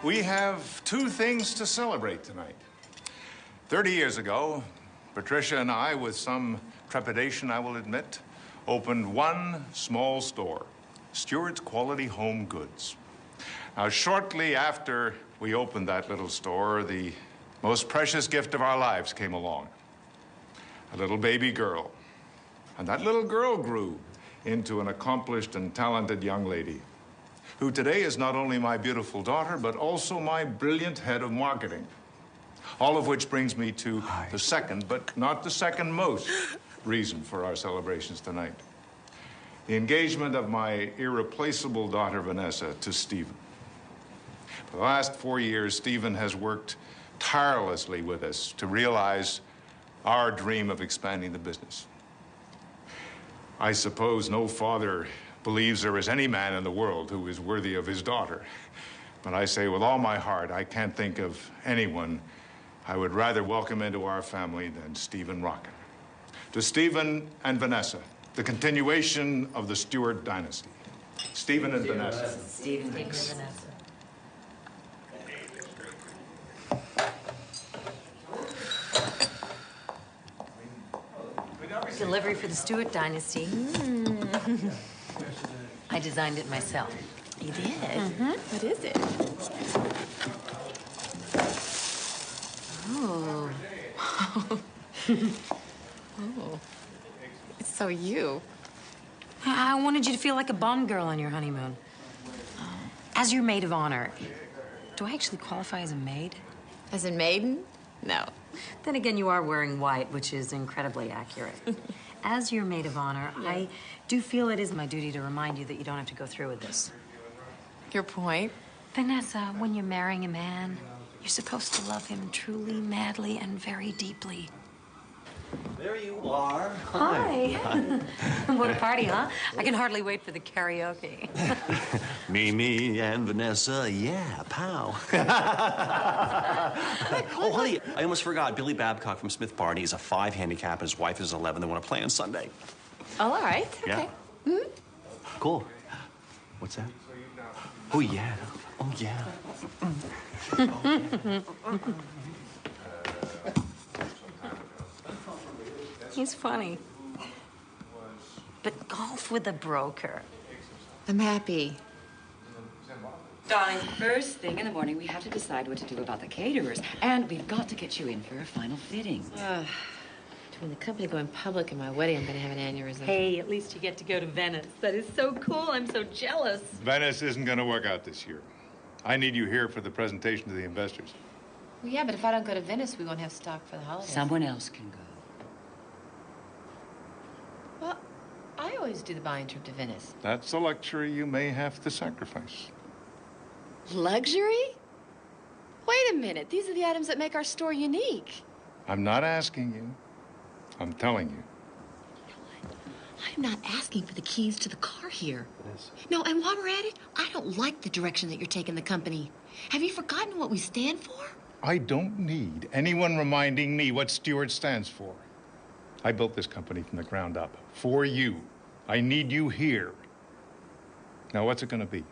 We have two things to celebrate tonight. 30 years ago, Patricia and I, with some trepidation, I will admit, opened one small store, Stewart's Quality Home Goods. Now, shortly after we opened that little store, the most precious gift of our lives came along. A little baby girl. And that little girl grew into an accomplished and talented young lady, who today is not only my beautiful daughter, but also my brilliant head of marketing. All of which brings me to the second, but not the second most, reason for our celebrations tonight. The engagement of my irreplaceable daughter, Vanessa, to Stephen. For the last 4 years, Stephen has worked tirelessly with us to realize our dream of expanding the business. I suppose no father believes there is any man in the world who is worthy of his daughter. But I say with all my heart, I can't think of anyone I would rather welcome into our family than Stephen Rockin. To Stephen and Vanessa, the continuation of the Stewart dynasty. Stephen and Vanessa. Stephen and Vanessa. Delivery for the Stewart dynasty. I designed it myself. You did? Mm-hmm. What is it? Oh. Oh. It's so you. I wanted you to feel like a Bond girl on your honeymoon. As your maid of honor. Do I actually qualify as a maid? As a maiden? No. Then again, you are wearing white, which is incredibly accurate. As your maid of honor, I do feel it is my duty to remind you that you don't have to go through with this. Your point? Vanessa, when you're marrying a man, you're supposed to love him truly, madly, and very deeply. There you are. Hi. What a party, huh? I can hardly wait for the karaoke. Me and Vanessa, yeah, pow. Oh, honey, I almost forgot. Billy Babcock from Smith Barney is a 5 handicap, and his wife is 11. They want to play on Sunday. Oh, all right. Yeah. Okay. Mm-hmm. Cool. What's that? Oh, yeah. Oh, yeah. He's funny. But golf with a broker. I'm happy. Darling, first thing in the morning, we have to decide what to do about the caterers. And we've got to get you in for a final fitting. Between the company going public and my wedding, I'm going to have an aneurysm. Hey, at least you get to go to Venice. That is so cool. I'm so jealous. Venice isn't going to work out this year. I need you here for the presentation to the investors. Well, yeah, but if I don't go to Venice, we won't have stock for the holidays. Someone else can go. Well, I always do the buying trip to Venice. That's a luxury you may have to sacrifice. Luxury? Wait a minute. These are the items that make our store unique. I'm not asking you. I'm telling you. I'm not asking for the keys to the car here. No, and while we're at it, I don't like the direction that you're taking the company. Have you forgotten what we stand for? I don't need anyone reminding me what Stewart stands for. I built this company from the ground up for you. I need you here. Now, what's it going to be?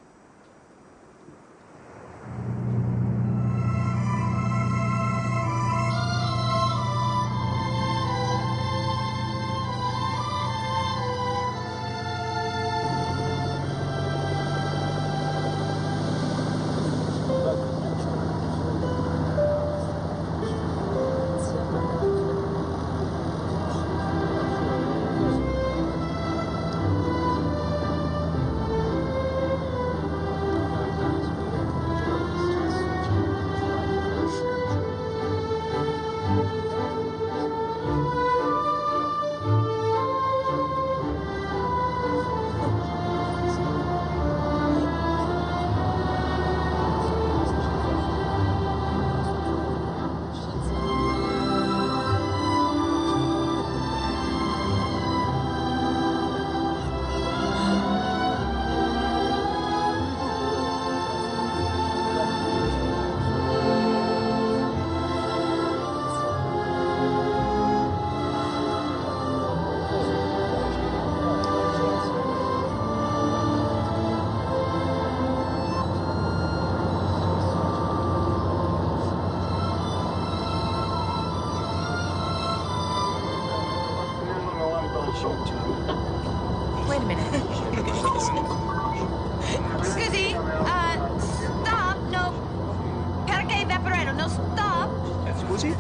scusi?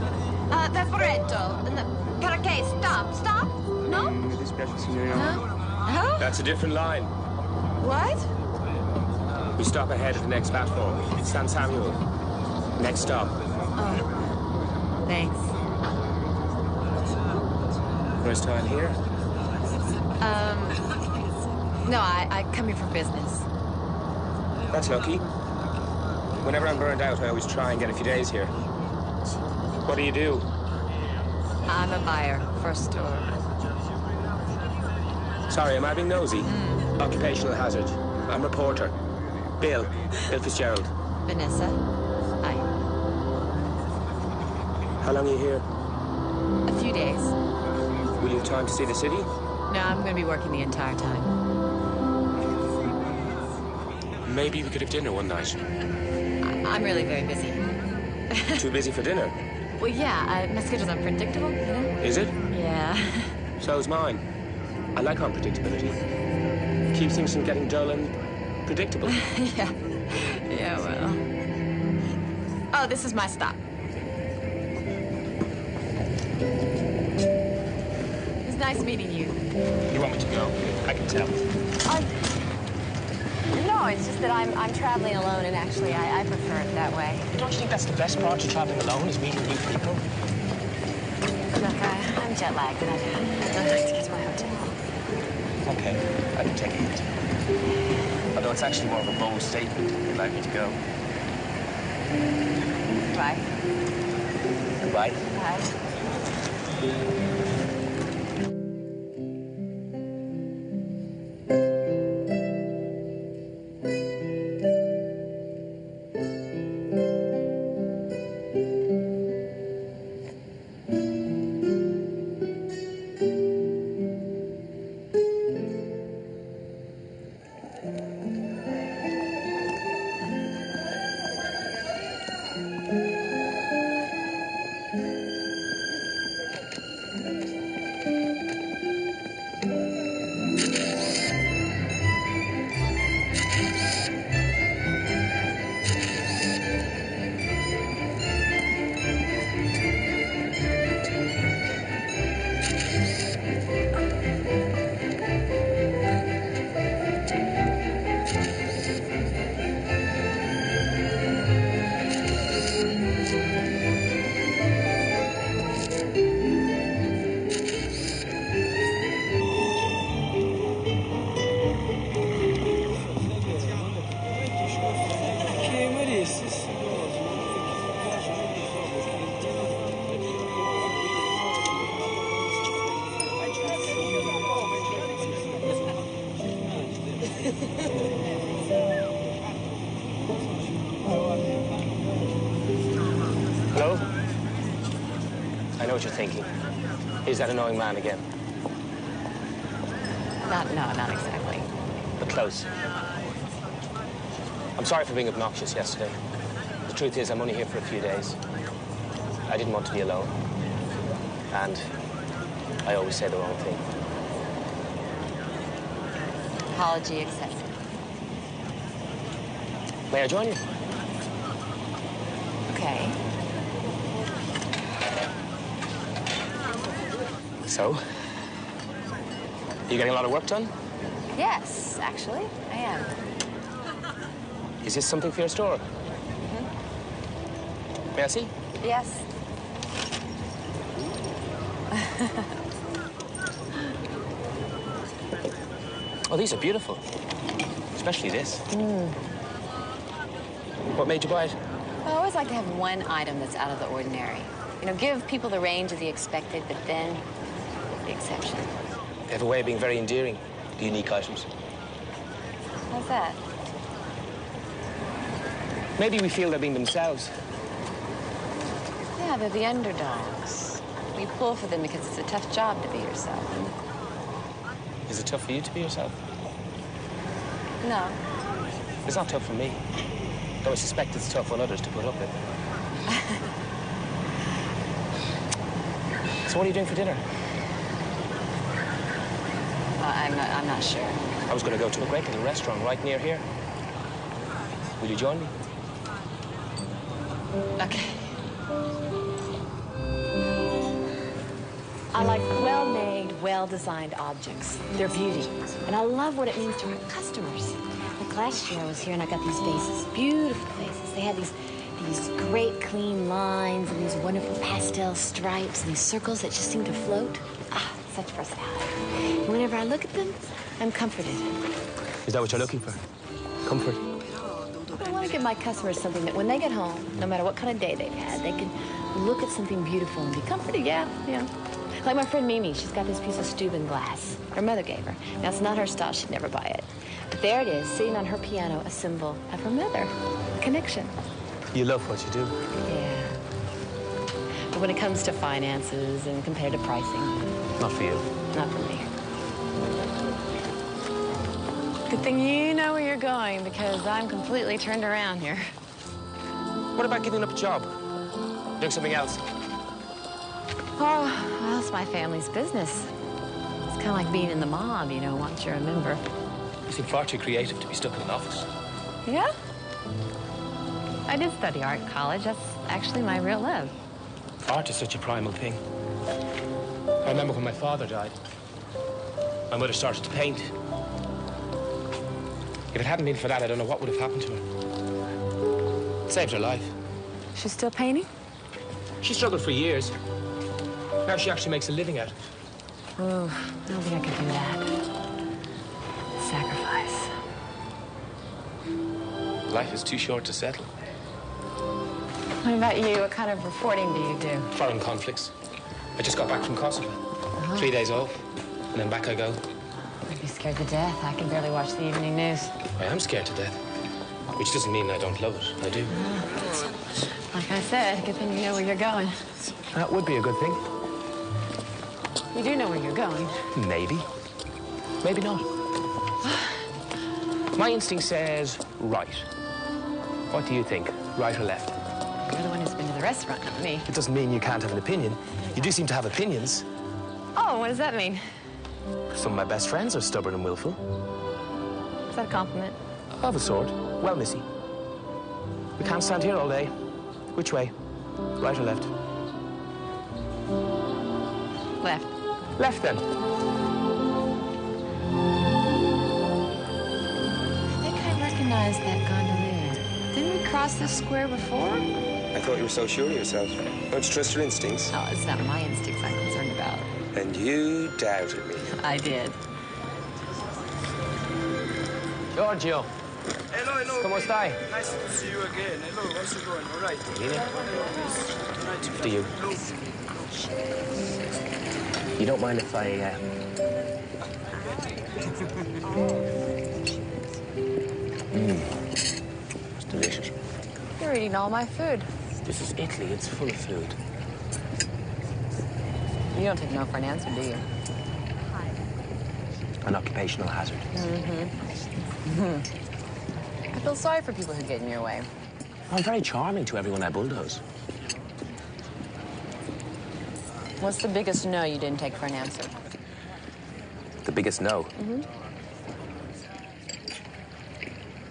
That's corretto. Perché? Stop. No? Mi dispiace, signorina. Huh? That's a different line. What? We stop ahead at the next platform. It's San Samuel. Next stop. Oh. Thanks. First time here? No, I come here for business. That's lucky. Whenever I'm burned out, I always try and get a few days here. What do you do? I'm a buyer for a store. Sorry, am I being nosy? Occupational hazard. I'm reporter. Bill Fitzgerald. Vanessa. Hi. How long are you here? A few days. Will you have time to see the city? No, I'm going to be working the entire time. Maybe we could have dinner one night. I'm really very busy. Too busy for dinner? Well, yeah, my schedule's unpredictable, you know? Is it? Yeah. So's mine. I like unpredictability. Keeps things from getting dull and predictable. Yeah, well. Oh, this is my stop. It's nice meeting you. You want me to go? I can tell. No, it's just that I'm traveling alone, and actually, I prefer it that way. Don't you think that's the best part of traveling alone, is meeting new people? Look, I'm jet lagged, and I'd really like to get to my hotel. Okay, I can take a hint. Although it's actually more of a bold statement if you'd like me to go. Bye. Goodbye. Bye. Hello? I know what you're thinking. Is that annoying man again? Not exactly. But close. I'm sorry for being obnoxious yesterday. The truth is, I'm only here for a few days. I didn't want to be alone. And I always say the wrong thing. Apology accepted. May I join you? Okay. So? You getting a lot of work done? Yes, actually, I am. Is this something for your store? May I see? Yes. Oh, these are beautiful. Especially this. What made you buy it? I always like to have one item that's out of the ordinary. You know, give people the range of the expected, but then the exception. They have a way of being very endearing, the unique items. How's that? Maybe we feel they're being themselves. Yeah, they're the underdogs. We pull for them because it's a tough job to be yourself. Is it tough for you to be yourself? No. It's not tough for me. Though I suspect it's tough on others to put up with. So what are you doing for dinner? I'm not sure. I was going to go to a great little restaurant right near here. Will you join me? Okay. I like well-made, well-designed objects. They're beauty. And I love what it means to our customers. Like last year I was here and I got these vases, beautiful vases. They had these great clean lines and these wonderful pastel stripes and these circles that just seem to float. Ah, such personality. And whenever I look at them, I'm comforted. Is that what you're looking for? Comfort? I want to give my customers something that when they get home, no matter what kind of day they've had, they can look at something beautiful and be comforted. Yeah. Like my friend Mimi, she's got this piece of Steuben glass. Her mother gave her. Now, it's not her style. She'd never buy it. But there it is, sitting on her piano, a symbol of her mother. Connection. You love what you do. Yeah. But when it comes to finances and competitive pricing... Not for you. Not for me. Good thing you know where you're going, because I'm completely turned around here. What about giving up a job? Doing something else? Oh, well, it's my family's business. It's kind of like being in the mob, you know, once you're a member. You seem far too creative to be stuck in an office. Yeah? I did study art in college. That's actually my real love. Art is such a primal thing. I remember when my father died. My mother started to paint. If it hadn't been for that, I don't know what would have happened to her. It saved her life. She's still painting? She struggled for years. Now she actually makes a living at it. Oh, I don't think I could do that. Sacrifice. Life is too short to settle. What about you? What kind of reporting do you do? Foreign conflicts. I just got back from Kosovo. 3 days off, and then back I go. I'd be scared to death. I can barely watch the evening news. I am scared to death, which doesn't mean I don't love it. I do. Like I said, good thing you know where you're going. That would be a good thing. You do know where you're going. Maybe. Maybe not. My instinct says right. What do you think? Right or left? You're the one who's been to the restaurant, not me. It doesn't mean you can't have an opinion. You do seem to have opinions. Oh, what does that mean? Some of my best friends are stubborn and willful. Is that a compliment? Of a sort. Well, Missy, we can't stand here all day. Which way? Right or left? Left. Left, then. I think I recognize that gondolier. Didn't we cross this square before? I thought you were so sure of yourself. Don't you trust your instincts? Oh, it's not my instincts I'm concerned about. And you doubted me. I did. Giorgio. Hello. ¿Cómo está? Nice to see you again. Hello, how's it going? All right. To you. You don't mind if I, It's delicious. You're eating all my food. This is Italy. It's full of food. You don't take no for an answer, do you? An occupational hazard. I feel sorry for people who get in your way. I'm very charming to everyone I bulldoze. What's the biggest no you didn't take for an answer? The biggest no?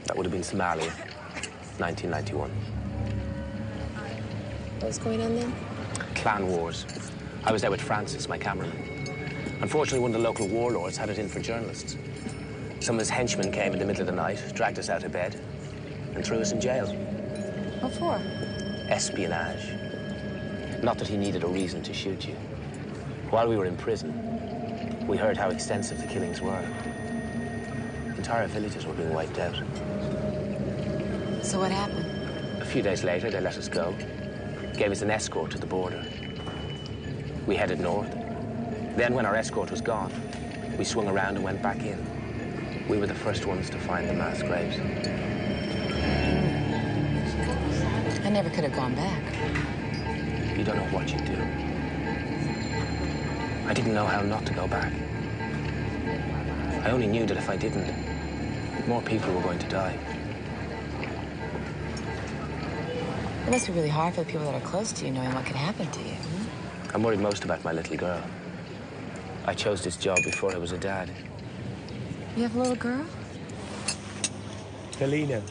That would have been Somalia, 1991. What was going on then? Clan wars. I was there with Francis, my cameraman. Unfortunately, one of the local warlords had it in for journalists. Some of his henchmen came in the middle of the night, dragged us out of bed, and threw us in jail. What for? Espionage. Not that he needed a reason to shoot you. While we were in prison, we heard how extensive the killings were. Entire villages were being wiped out. So what happened? A few days later, they let us go, gave us an escort to the border. We headed north. Then, when our escort was gone, we swung around and went back in. We were the first ones to find the mass graves. I never could have gone back. You don't know what you do. I didn't know how not to go back. I only knew that if I didn't, more people were going to die. It must be really hard for the people that are close to you, knowing what could happen to you. I'm worried most about my little girl. I chose this job before I was a dad. You have a little girl? Helena.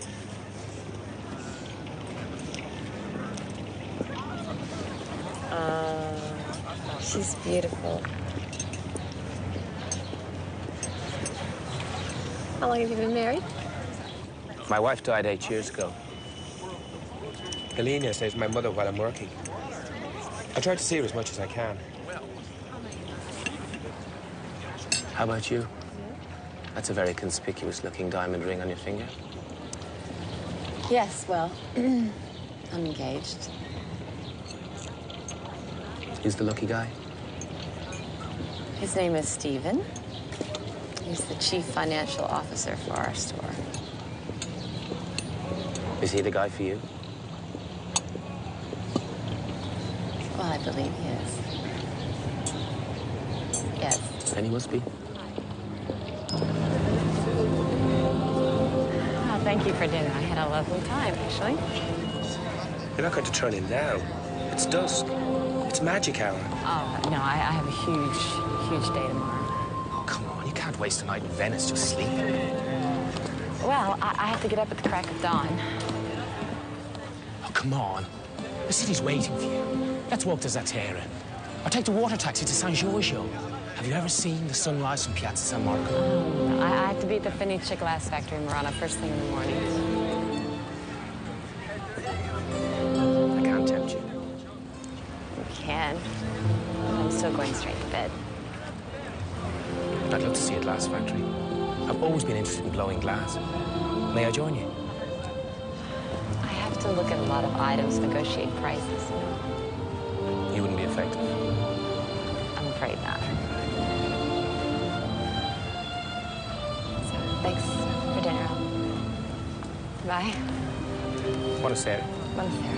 She's beautiful. How long have you been married? My wife died 8 years ago. Helena saves my mother while I'm working. I try to see her as much as I can. How about you? That's a very conspicuous-looking diamond ring on your finger. Yes, well, I'm engaged. Who's the lucky guy? His name is Stephen. He's the chief financial officer for our store. Is he the guy for you? Well, I believe he is. Yes. Then he must be. Oh, thank you for dinner. I had a lovely time, actually. You're not going to turn in now. It's dusk. It's magic hour. Oh, no, I have a huge day tomorrow. Oh, come on. You can't waste a night in Venice just sleeping. Well, I have to get up at the crack of dawn. Oh, come on. The city's waiting for you. Let's walk to Zatera. Or take the water taxi to San Giorgio. Have you ever seen the sunrise from Piazza San Marco? No, I have to be at the Fenice glass factory in Murano first thing in the morning. I can't tempt you. You can. I'm still going straight to bed. I'd love to see a glass factory. I've always been interested in blowing glass. May I join you? I have to look at a lot of items, negotiate prices. You wouldn't be effective. I'm afraid not. So, thanks for dinner. Bye. Buonasera. Buonasera.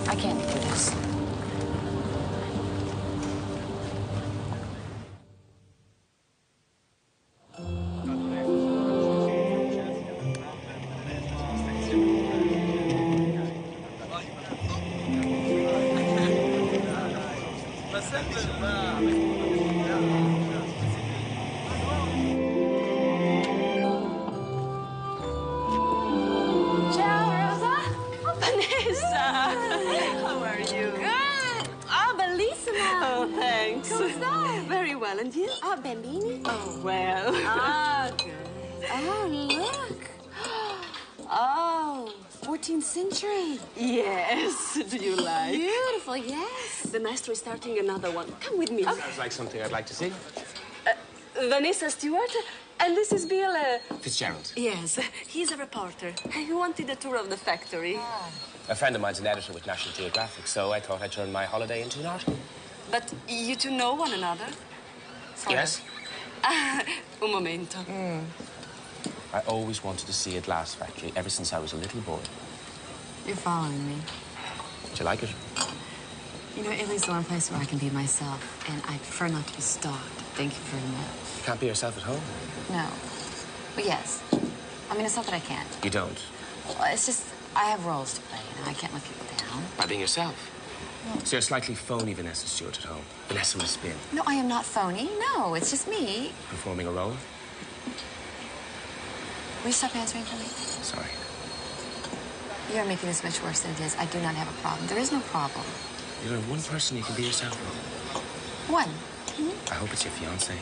I can't do this. Oh, Bambini? Oh, well. Ah, good. Oh, look. Oh, 14th century. Yes. Do you like? Beautiful, yes. The maestro is starting another one. Come with me. Sounds like something I'd like to see. Vanessa Stewart, and this is Bill... Fitzgerald. Yes, he's a reporter. He wanted a tour of the factory. A friend of mine's an editor with National Geographic, so I thought I'd turn my holiday into an article. But you two know one another? Yes. Un momento. I always wanted to see a glass factory ever since I was a little boy. You're following me. Do you like it? You know, Italy's the one place where I can be myself, and I prefer not to be stalked. Thank you very much. You can't be yourself at home. No. Well, yes. I mean, it's not that I can't. You don't? Well, it's just I have roles to play, you know. I can't let people down. By being yourself. So you're slightly phony Vanessa Stewart at home. Vanessa with a spin. No, I am not phony. No, it's just me. Performing a role? Will you stop answering for me? Sorry. You're making this much worse than it is. I do not have a problem. There is no problem. You're one person you can be yourself with. One. I hope it's your fiancé.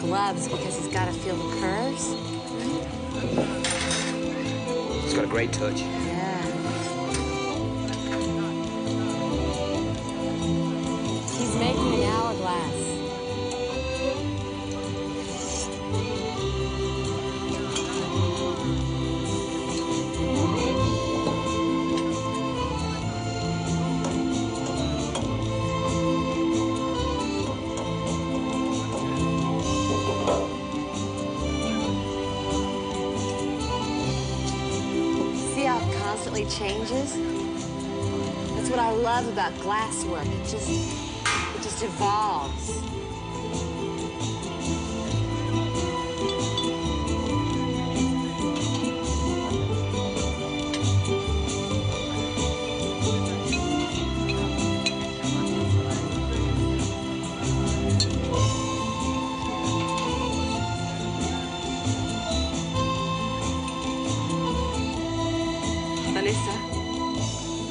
Gloves because he's got to feel the curves. He's got a great touch. Yeah. He's making an hourglass. it changes. That's what I love about glasswork. It just evolves.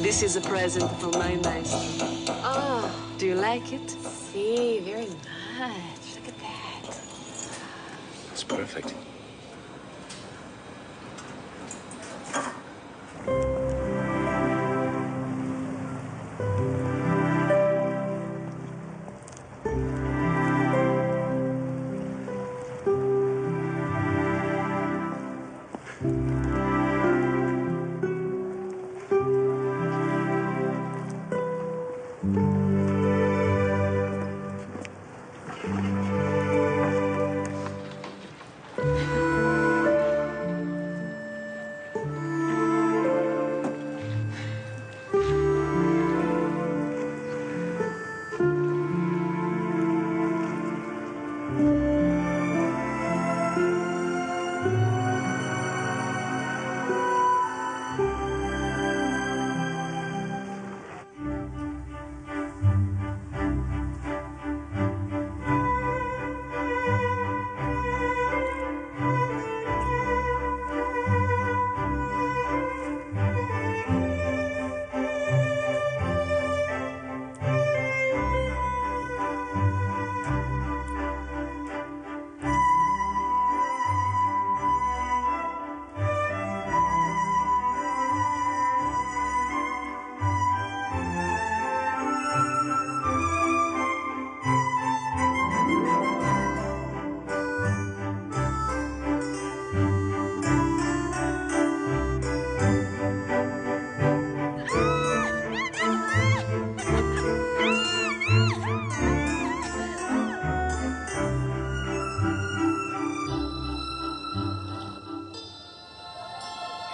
This is a present from my maestro. Oh. Do you like it? See, very much. Look at that. It's perfect.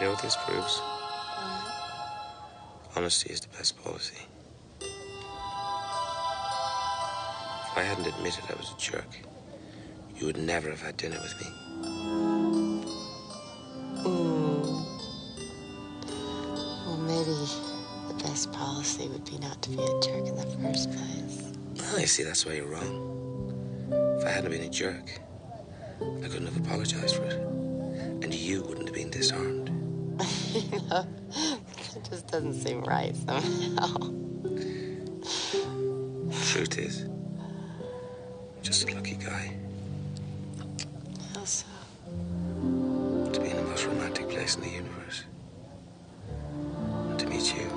You know what this proves? Honesty is the best policy. If I hadn't admitted I was a jerk, you would never have had dinner with me. Well, maybe the best policy would be not to be a jerk in the first place. Well, you see, that's why you're wrong. If I hadn't been a jerk, I couldn't have apologized for it. And you wouldn't have been disarmed. You know, it just doesn't seem right somehow. Truth is, just a lucky guy. How so? To be in the most romantic place in the universe. And to meet you.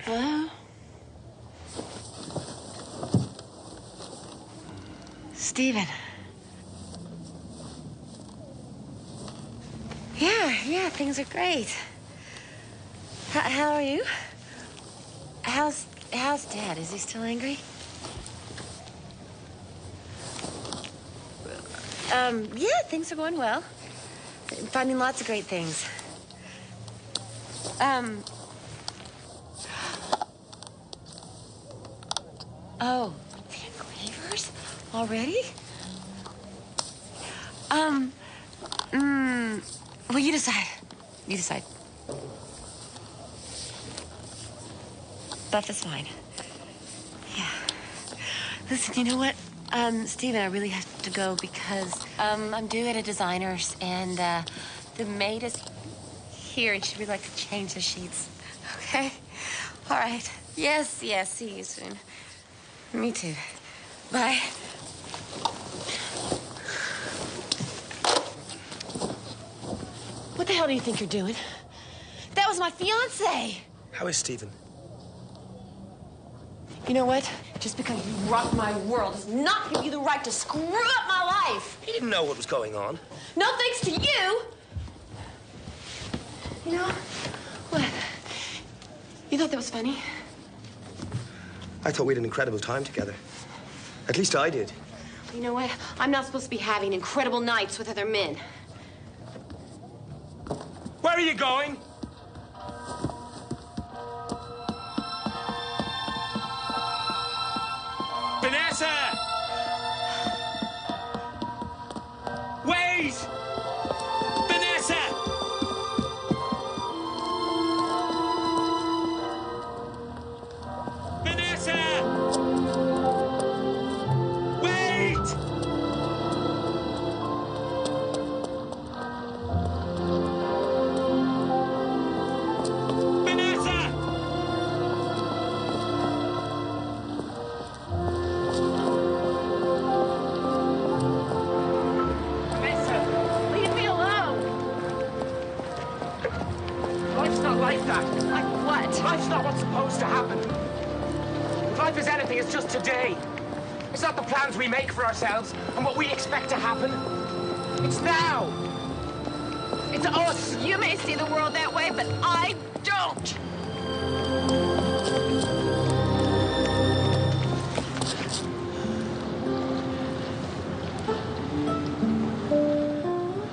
Hello? Stephen. Yeah, things are great. How are you? How's Dad? Is he still angry? Yeah, things are going well. I'm finding lots of great things. Oh, the engravers? Already? Well, you decide. You decide. Buff is fine. Yeah. Listen, you know what? Stephen, I really have to go because, I'm due at a designer's and, the maid is here and she'd really like to change the sheets. Okay? All right. Yes, yes, see you soon. Me too. Bye. What the hell do you think you're doing? That was my fiancé. How is Stephen? You know what? Just because you rocked my world does not give you the right to screw up my life. He didn't know what was going on. No thanks to you. You know, what? You thought that was funny? I thought we had an incredible time together. At least I did. You know what? I'm not supposed to be having incredible nights with other men. Where are you going? Vanessa! Wait! Vanessa! Vanessa! Wait! Life's not what's supposed to happen. If life is anything, it's just today. It's not the plans we make for ourselves and what we expect to happen. It's now. It's us. You may see the world that way, but I don't.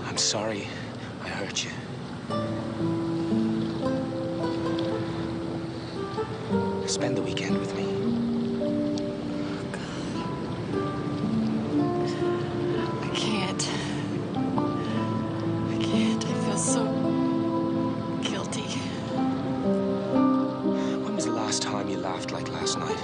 I'm sorry I hurt you. Spend the weekend with me. I can't. I can't. I feel so guilty. When was the last time you laughed like last night?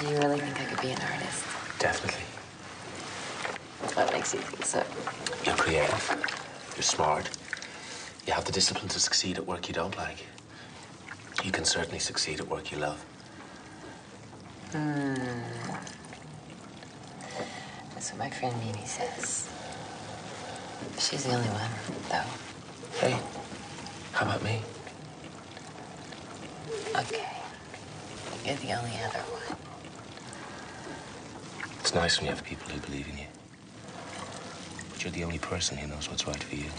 Do you really think I could be an artist? Definitely. What makes you think so? You're creative. You're smart. You have the discipline to succeed at work you don't like. You can certainly succeed at work you love. That's what my friend Mimi says. She's the only one, though. Hey, how about me? Okay. You're the only other one. It's nice when you have people who believe in you. But you're the only person who knows what's right for you.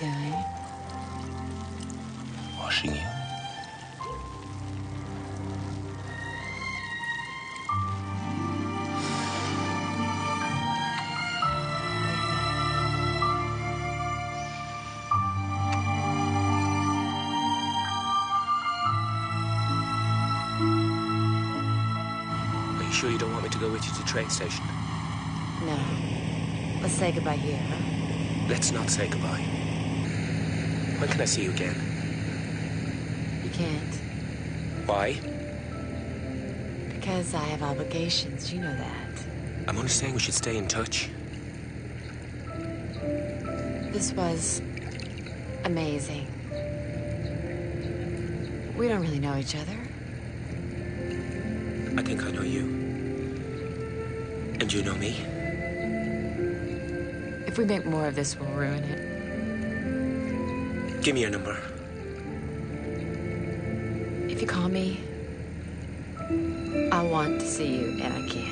doing? Washing you. Are you sure you don't want me to go with you to the train station? No. Let's say goodbye here, huh? Let's not say goodbye. When can I see you again? You can't. Why? Because I have obligations. You know that. I'm only saying we should stay in touch. This was amazing. We don't really know each other. I think I know you. And you know me. If we make more of this, we'll ruin it. Give me your number. If you call me, I want to see you, and I can't.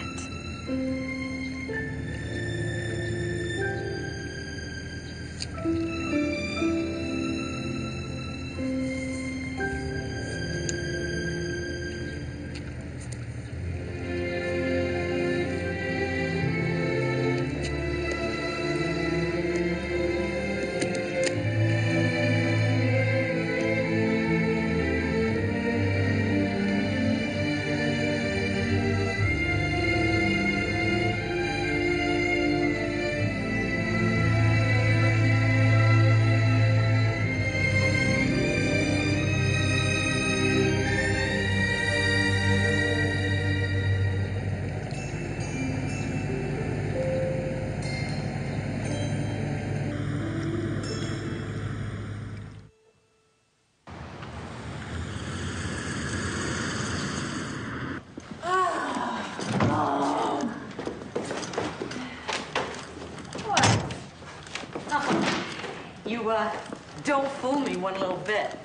Don't fool me one little bit.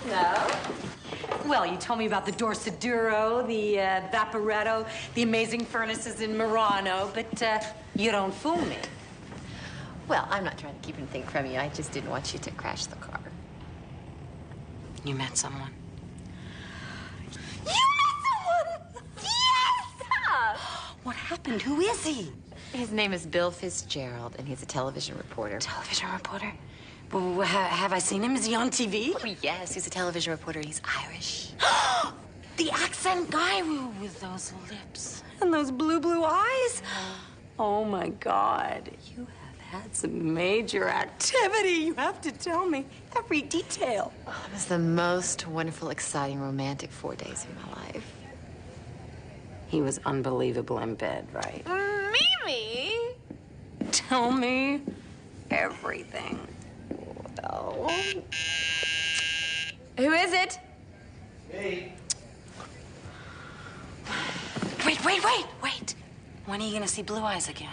No? Well, you told me about the Dorsaduro, the Vaporetto, the amazing furnaces in Murano, but you don't fool me. Well, I'm not trying to keep anything from you. I just didn't want you to crash the car. You met someone. You met someone? Yes! What happened? Who is he? His name is Bill Fitzgerald, and he's a television reporter. Television reporter? Well, have I seen him? Is he on TV? Oh, yes, he's a television reporter. He's Irish. The accent guy with those lips and those blue eyes? Oh, my God. You have had some major activity. You have to tell me every detail. Oh, it was the most wonderful, exciting, romantic 4 days of my life. He was unbelievable in bed, right? Mimi! Tell me everything. Oh. Who is it? Hey. Wait. When are you gonna see Blue Eyes again?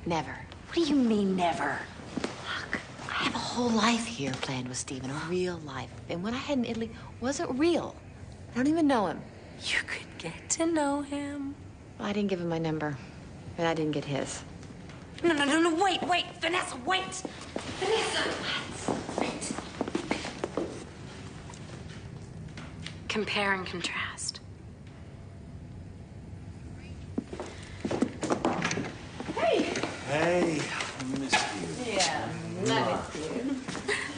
Never. What do you mean, never? Look, I have a whole life here planned with Stephen, a real life. And what I had in Italy wasn't real. I don't even know him. You could get to know him. Well, I didn't give him my number, and I didn't get his. No, wait. Vanessa, wait. Vanessa, wait. Compare and contrast. Hey, I missed you. Yeah, I missed you.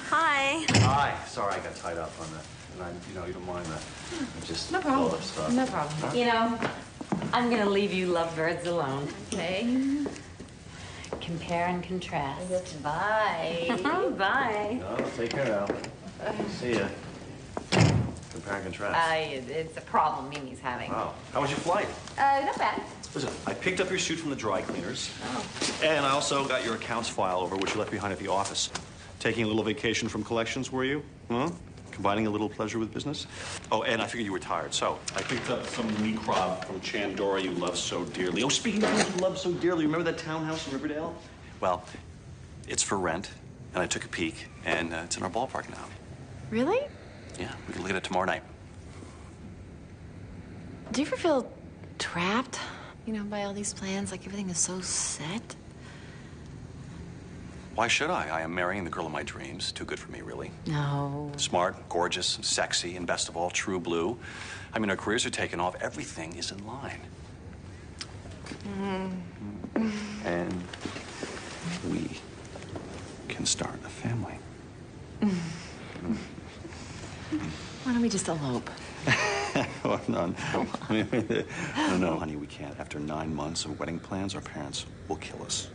Hi. Hi. Sorry, I got tied up on that. And you don't mind that. I just No problem. all that stuff. No problem. Huh? You know, I'm gonna leave you lovebirds alone. Okay. Compare and contrast. Bye. Bye. No, take care now. See ya. Compare and contrast. It's a problem Mimi's having. Wow. How was your flight? Not bad. Listen, I picked up your suit from the dry cleaners. Oh. And I also got your accounts file over, which you left behind at the office. Taking a little vacation from collections, were you? Huh? Combining a little pleasure with business? Oh, and I figured you were tired, so I picked up some meat crab from Chandora you love so dearly. Oh, speaking of things you love so dearly, remember that townhouse in Riverdale? Well, it's for rent, and I took a peek, and it's in our ballpark now. Really? Yeah, we can look at it tomorrow night. Do you ever feel trapped, by all these plans? Like everything is so set? Why should I? I am marrying the girl of my dreams. Too good for me, really. No. Smart, gorgeous, sexy, and best of all, true blue. I mean, our careers are taking off. Everything is in line. And we can start a family. Why don't we just elope? Oh, no, no, honey, we can't. After 9 months of wedding plans, our parents will kill us.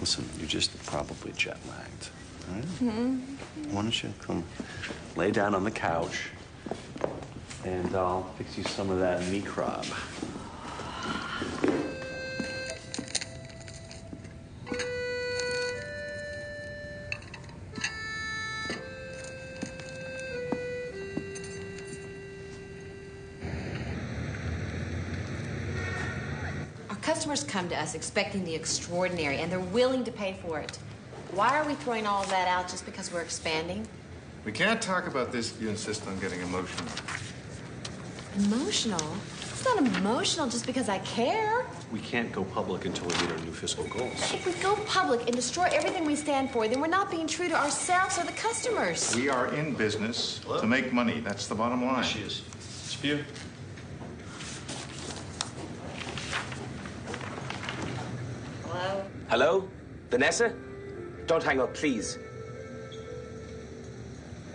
Listen, you're just probably jet-lagged, all right? Why don't you come lay down on the couch, and I'll fix you some of that meat crab. Customers come to us expecting the extraordinary, and they're willing to pay for it. Why are we throwing all of that out just because we're expanding? We can't talk about this if you insist on getting emotional. Emotional? It's not emotional just because I care. We can't go public until we meet our new fiscal goals. If we go public and destroy everything we stand for, then we're not being true to ourselves or the customers. We are in business to make money. That's the bottom line. She is. It's you. Hello? Hello? Vanessa? Don't hang up, please.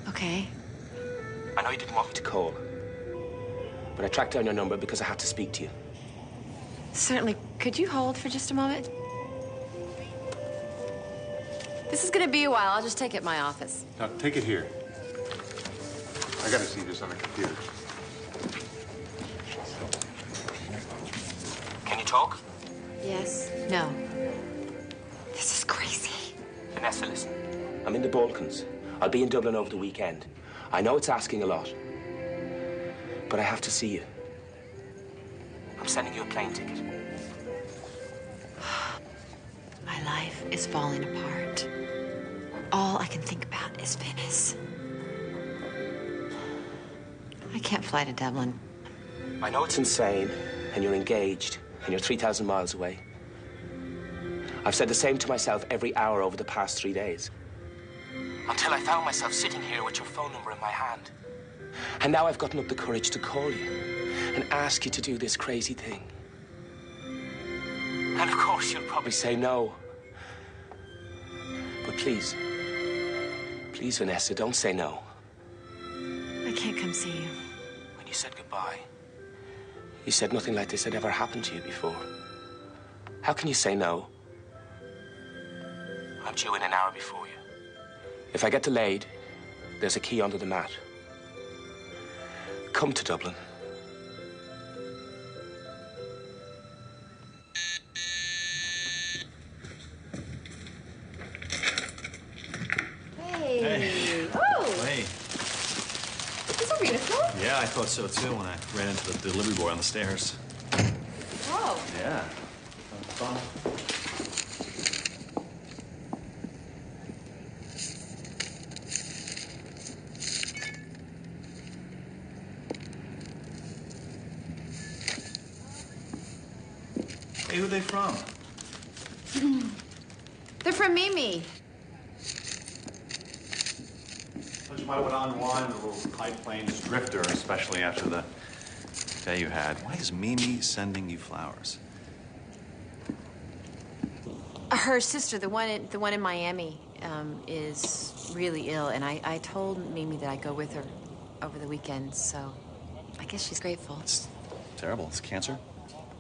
Okay. I know you didn't want me to call, but I tracked down your number because I had to speak to you. Certainly. Could you hold for just a moment? This is going to be a while. I'll just take it in my office. Now, take it here. I gotta see this on a computer. Can you talk? Yes. No. This is crazy. Vanessa, listen. I'm in the Balkans. I'll be in Dublin over the weekend. I know it's asking a lot, but I have to see you. I'm sending you a plane ticket. My life is falling apart. All I can think about is Venice. I can't fly to Dublin. I know it's insane, and you're engaged, and you're 3,000 miles away. I've said the same to myself every hour over the past 3 days. Until I found myself sitting here with your phone number in my hand. And now I've gotten up the courage to call you and ask you to do this crazy thing. And of course, you'll probably say no. But please, please, Vanessa, don't say no. I can't come see you. When you said goodbye, you said nothing like this had ever happened to you before. How can you say no? I'm due in an hour before you. If I get delayed, there's a key under the mat. Come to Dublin. Hey. Hey. Oh! Hey. These are beautiful. Yeah, I thought so, too, when I ran into the delivery boy on the stairs. Oh. Yeah. Fun. Hey, who are they from? They're from Mimi. You might want to unwind a little high plains drifter, especially after the day you had. Why is Mimi sending you flowers? Her sister, the one in Miami, is really ill, and I told Mimi that I'd go with her over the weekend, so I guess she's grateful. It's terrible. It's cancer?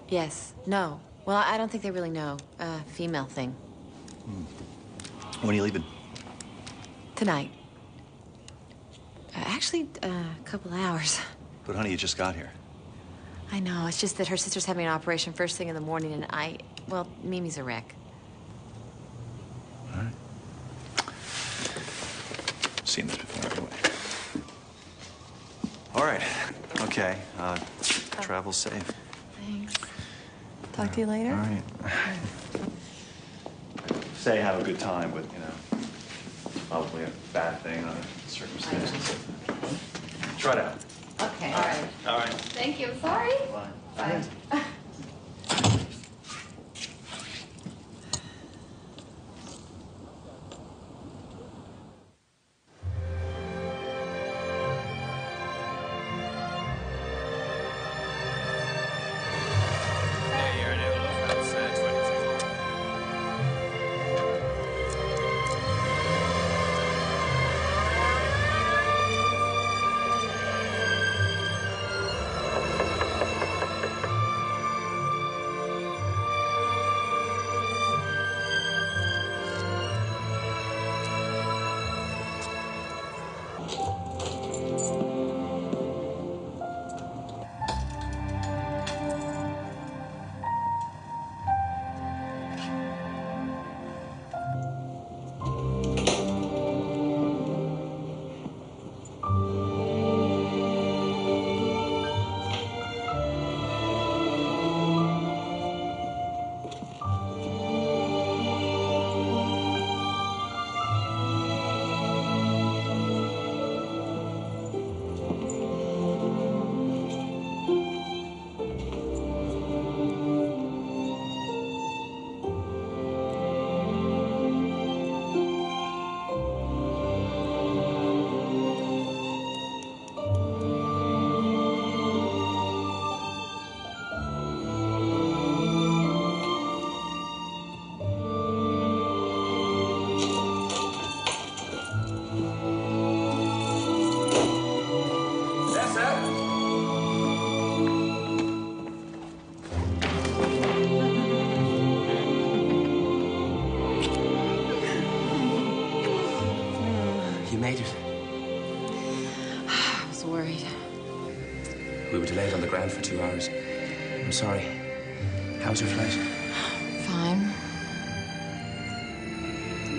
Yes. No. Well, I don't think they really know. Female thing. When are you leaving? Tonight. Actually, a couple hours. But, honey, you just got here. I know. It's just that her sister's having an operation first thing in the morning, and well, Mimi's a wreck. All right. Seen this before, anyway. All right. Okay. Travel safe. Thanks. Talk to you later. All right. Say have a good time, but, you know, probably a bad thing under circumstances. Try it out. Okay. All right. All right. Thank you. Sorry. Bye. Bye. made it. I was worried. We were delayed on the ground for 2 hours. I'm sorry. How was your flight? Fine.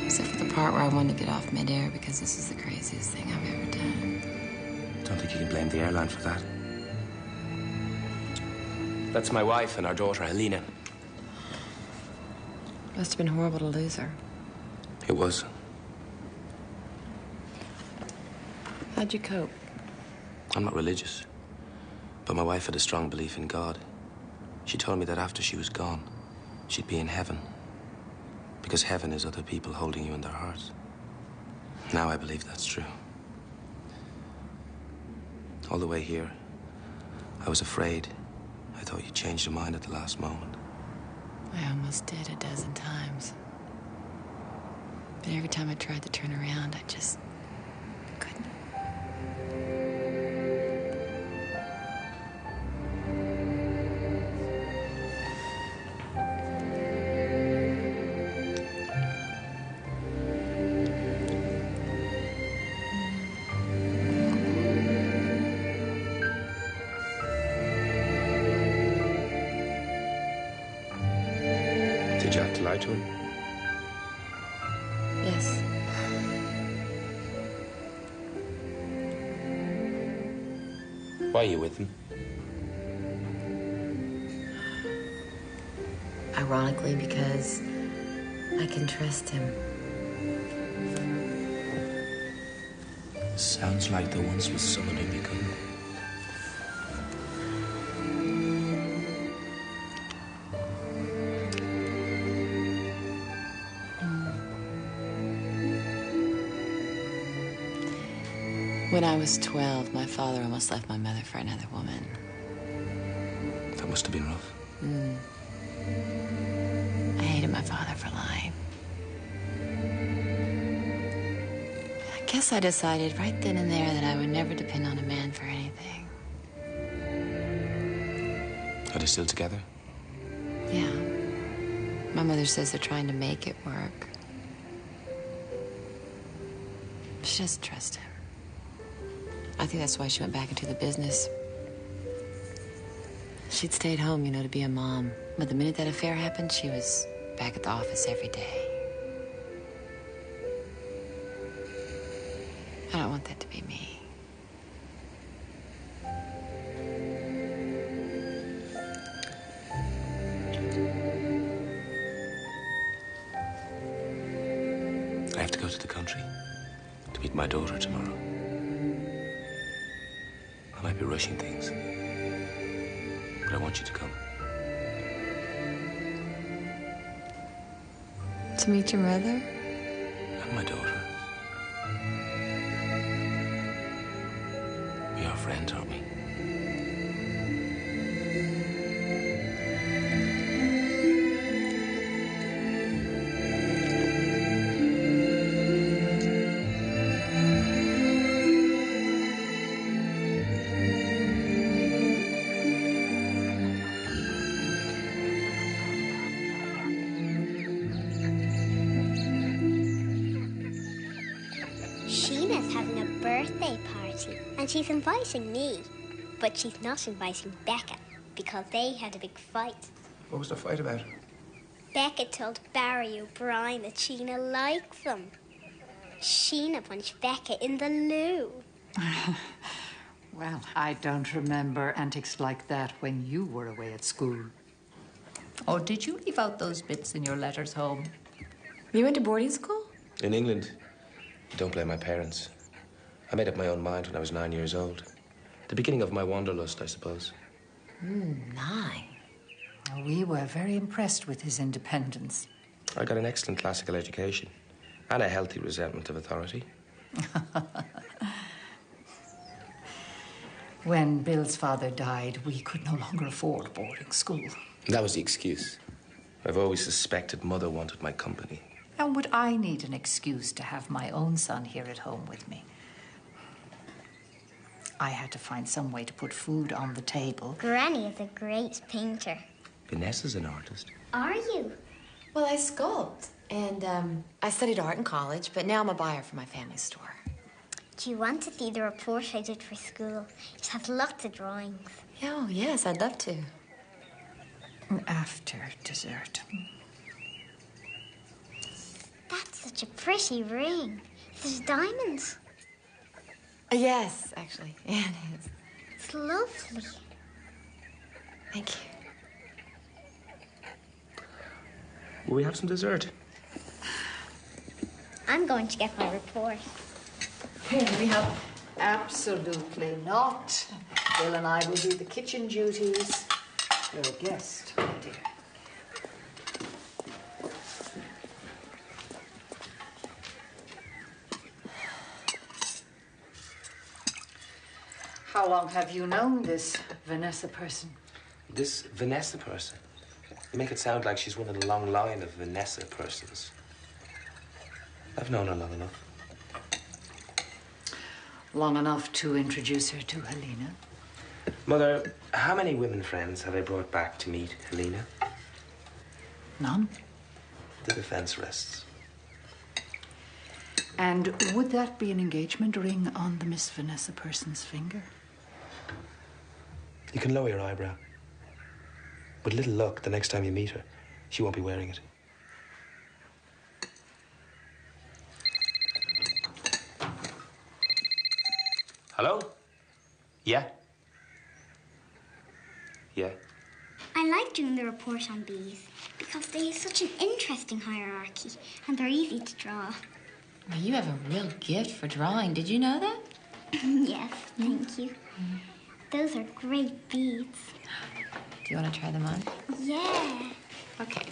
Except for the part where I wanted to get off midair because this is the craziest thing I've ever done. Don't think you can blame the airline for that. That's my wife and our daughter, Helena. Must have been horrible to lose her. It was. How'd you cope? I'm not religious, but my wife had a strong belief in God. She told me that after she was gone, she'd be in heaven. Because heaven is other people holding you in their hearts. Now I believe that's true. All the way here, I was afraid. I thought you changed your mind at the last moment. I almost did a dozen times. But every time I tried to turn around, I just couldn't. Did you have to lie to him? Yes. Why are you with him? Ironically, because I can trust him. Sounds like there once was someone whom you couldn't. When I was 12, my father almost left my mother for another woman. That must have been rough. I hated my father for lying. I guess I decided right then and there that I would never depend on a man for anything. Are they still together? Yeah. My mother says they're trying to make it work. She doesn't trust him. I think that's why she went back into the business. She'd stayed home, you know, to be a mom. But the minute that affair happened, she was back at the office every day. I don't want that to be me. I have to go to the country to meet my daughter tomorrow. I might be rushing things, but I want you to come. To meet your mother? And my daughter. We are friends, aren't we? And she's inviting me, but she's not inviting Becca because they had a big fight. What was the fight about? Becca told Barry O'Brien that Sheena likes him. Sheena punched Becca in the loo. Well, I don't remember antics like that when you were away at school. Oh, did you leave out those bits in your letters home? You went to boarding school? In England. Don't blame my parents. I made up my own mind when I was 9 years old. The beginning of my wanderlust, I suppose. 9. We were very impressed with his independence. I got an excellent classical education and a healthy resentment of authority. When Bill's father died, we could no longer afford boarding school. That was the excuse. I've always suspected Mother wanted my company. And would I need an excuse to have my own son here at home with me? I had to find some way to put food on the table. Granny is a great painter. Vanessa's an artist. Are you? Well, I sculpt. And I studied art in college, but now I'm a buyer for my family store. Do you want to see the report I did for school? It has lots of drawings. Oh, yes, I'd love to. After dessert. That's such a pretty ring. There's diamonds. Yes, actually. Yeah, it is. It's lovely. Thank you. Will we have some dessert? I'm going to get my report. We have absolutely not. Bill and I will do the kitchen duties. You're a guest, my dear. How long have you known this Vanessa person? This Vanessa person? You make it sound like she's one of the long line of Vanessa persons. I've known her long enough. Long enough to introduce her to Helena? Mother, how many women friends have I brought back to meet Helena? None. The defense rests. And would that be an engagement ring on the Miss Vanessa person's finger? You can lower your eyebrow. With little luck, the next time you meet her, she won't be wearing it. Hello? Yeah? Yeah? I like doing the report on bees because they have such an interesting hierarchy and they're easy to draw. Well, you have a real gift for drawing. Did you know that? Yes, thank you. Those are great beads. Do you want to try them on? Yeah. Okay.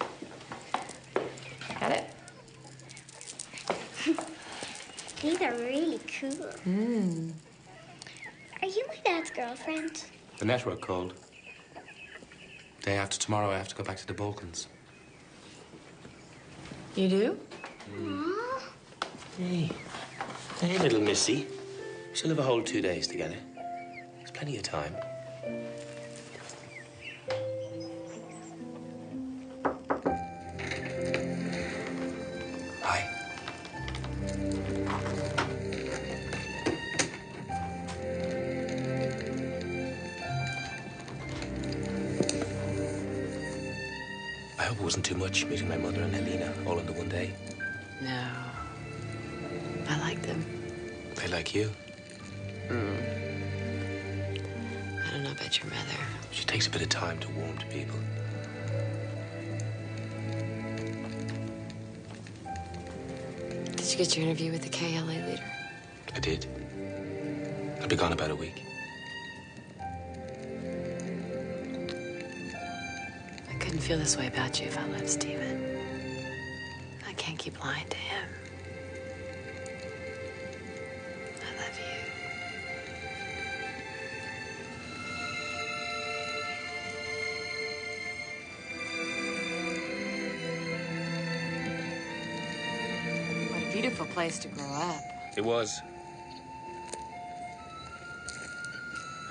Got it? These are really cool. Hmm. Are you my dad's girlfriend? The network called. Day after tomorrow, I have to go back to the Balkans. You do? Aww. Hey. Hey, little missy. We shall have a whole 2 days together. There's plenty of time. Hi. I hope it wasn't too much meeting my mother and Helena all in the one day. No. I like them. They like you. I don't know about your mother. She takes a bit of time to warm to people. Did you get your interview with the KLA leader? I did. I'll be gone about a week. I couldn't feel this way about you if I left Stephen. I can't keep lying to him. I love you. What a beautiful place to grow up. It was.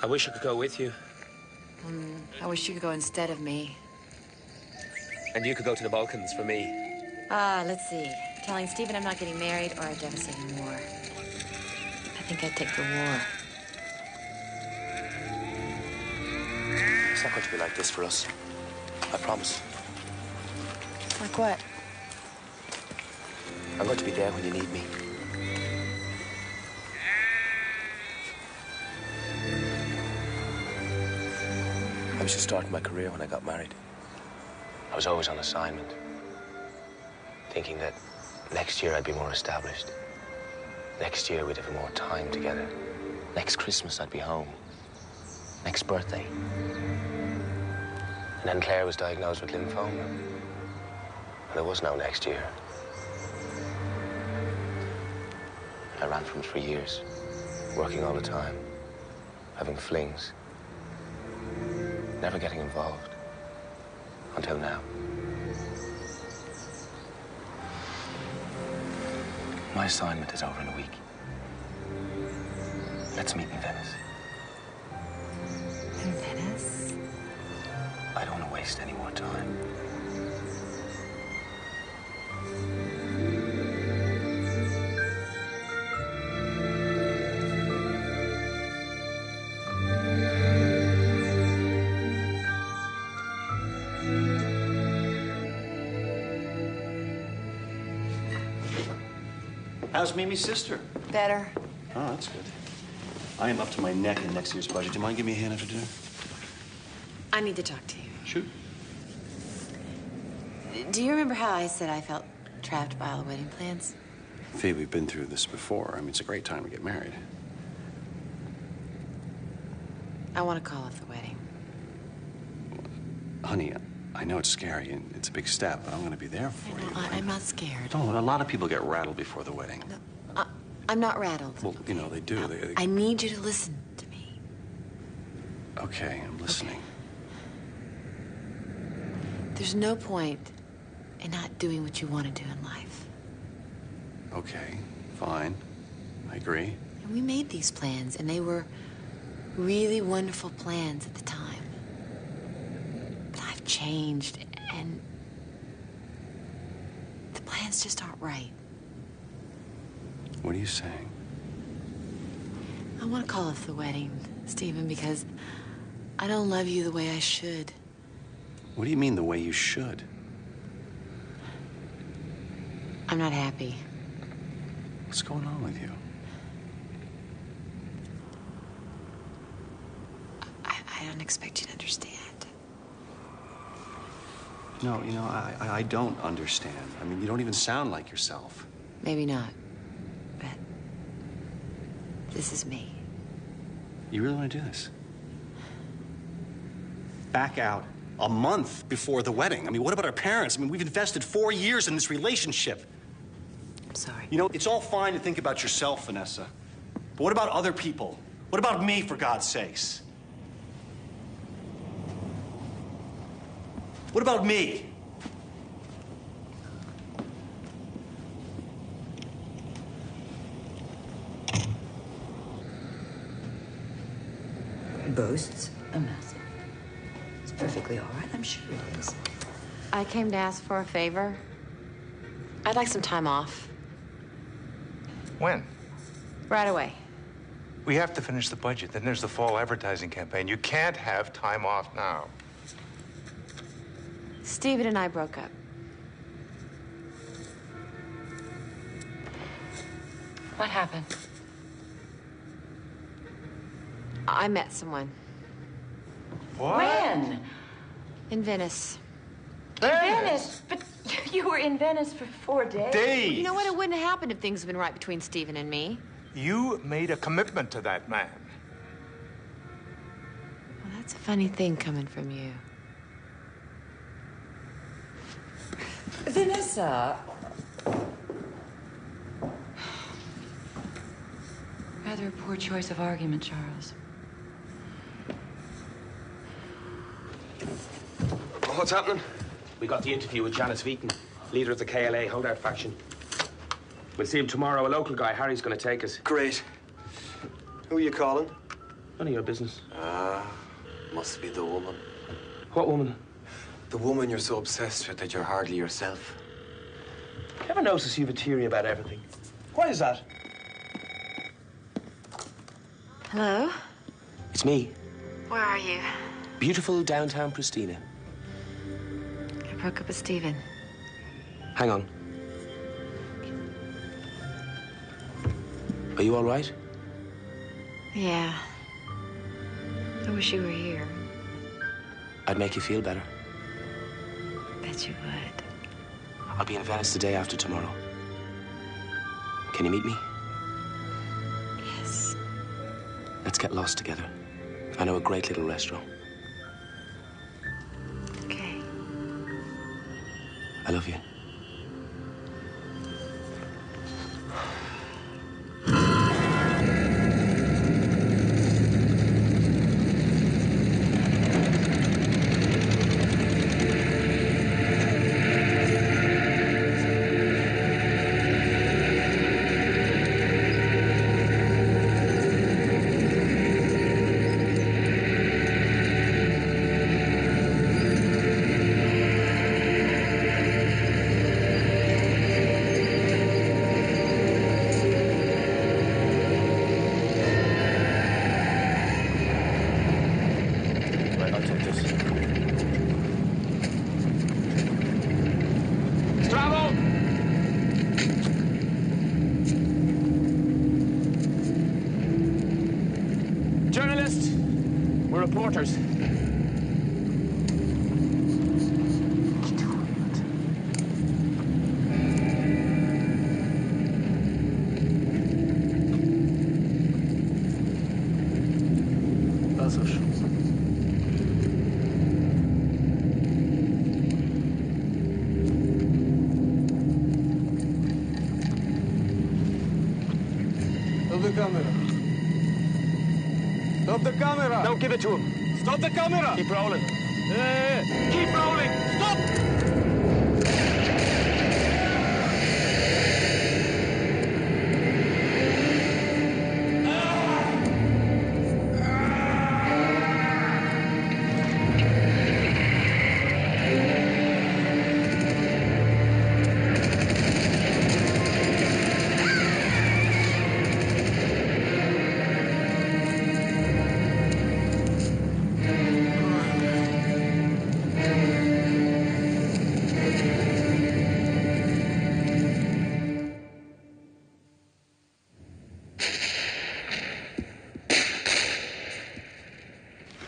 I wish I could go with you. I wish you could go instead of me. And you could go to the Balkans for me. Let's see. Telling Stephen I'm not getting married or a devastating war. I think I'd take the war. It's not going to be like this for us. I promise. Like what? I'm going to be there when you need me. I was just starting my career when I got married. I was always on assignment, thinking that next year I'd be more established. Next year we'd have more time together. Next Christmas I'd be home. Next birthday. And then Claire was diagnosed with lymphoma. And there was no next year. I ran from it for years, working all the time, having flings, never getting involved. Until now. My assignment is over in a week. Let's meet in Venice. In Venice? I don't want to waste any more time. How's Mimi's sister? Better. Oh, that's good. I am up to my neck in next year's budget. Do you mind giving me a hand after dinner? I need to talk to you. Shoot. Do you remember how I said I felt trapped by all the wedding plans? Fee, we've been through this before. I mean, it's a great time to get married. I want to call off the wedding. Honey, I know it's scary and it's a big step, but I'm going to be there for you. I'm not scared. No, a lot of people get rattled before the wedding. No, I'm not rattled. Well, you know, they do. They... I need you to listen to me. Okay, I'm listening. There's no point in not doing what you want to do in life. Okay, fine. I agree. And we made these plans, and they were really wonderful plans at the time. But I've changed, and the plans just aren't right. What are you saying? I want to call off the wedding, Stephen, because I don't love you the way I should. What do you mean, the way you should? I'm not happy. What's going on with you? I don't expect you to understand. No, you know, I don't understand. I mean, you don't even sound like yourself. Maybe not, but this is me. You really want to do this? Back out a month before the wedding. I mean, what about our parents? I mean, we've invested 4 years in this relationship. I'm sorry. You know, it's all fine to think about yourself, Vanessa. But what about other people? What about me, for God's sakes? What about me? Boasts a massive. It's perfectly all right, I'm sure it is. I came to ask for a favor. I'd like some time off. When? Right away. We have to finish the budget. Then there's the fall advertising campaign. You can't have time off now. Stephen and I broke up. What happened? I met someone. What? When? In Venice. Venice? But you were in Venice for 4 days. Days? You know what? It wouldn't have happened if things had been right between Stephen and me. You made a commitment to that man. Well, that's a funny thing coming from you. Vanessa. Rather a poor choice of argument, Charles. What's happening? We got the interview with Janice Veaton, leader of the KLA holdout faction. We'll see him tomorrow. A local guy, Harry's going to take us. Great. Who are you calling? None of your business. Must be the woman. What woman? The woman you're so obsessed with that you're hardly yourself. Ever notice you've a theory about everything? Why is that? Hello? It's me. Where are you? Beautiful downtown Pristina. I broke up with Stephen. Hang on. Are you all right? Yeah. I wish you were here. I'd make you feel better. Bet you would. I'll be in Venice the day after tomorrow. Can you meet me? Yes. Let's get lost together. I know a great little restaurant. Okay. I love you. reporters. Stop the camera. Stop the camera. Don't give it to him. Stop the camera. Keep rolling. Keep rolling. Stop.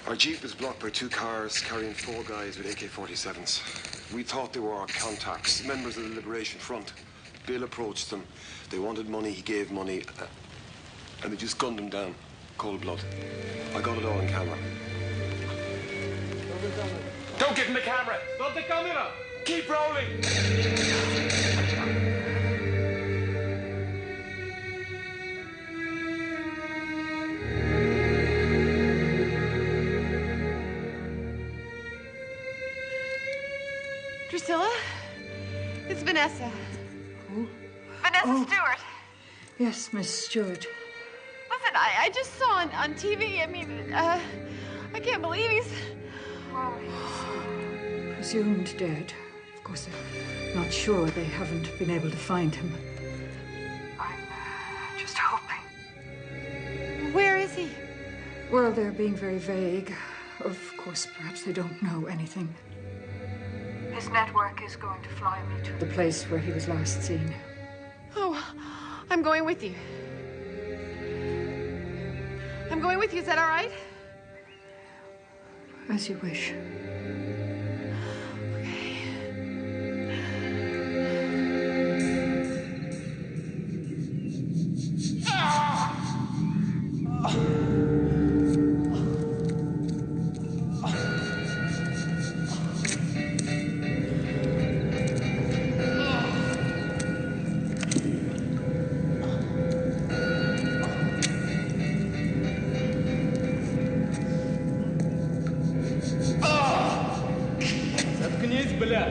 Our Jeep was blocked by 2 cars carrying 4 guys with AK-47s. We thought they were our contacts, members of the Liberation Front. Bill approached them. They wanted money, he gave money, and they just gunned them down. Cold blood. I got it all on camera. Don't give him the camera. Stop the camera. Keep rolling. Drusilla? It's Vanessa. Who? Vanessa Stewart. Yes, Miss Stewart. Listen, I just saw on TV, I mean, I can't believe he's... Well, Presumed dead. Of course, they're not sure. They haven't been able to find him. I'm just hoping. Where is he? Well, they're being very vague. Of course, perhaps they don't know anything. His network is going to fly me to The place where he was last seen. Oh, I'm going with you. I'm going with you. Is that all right? As you wish. Заткнись, бля.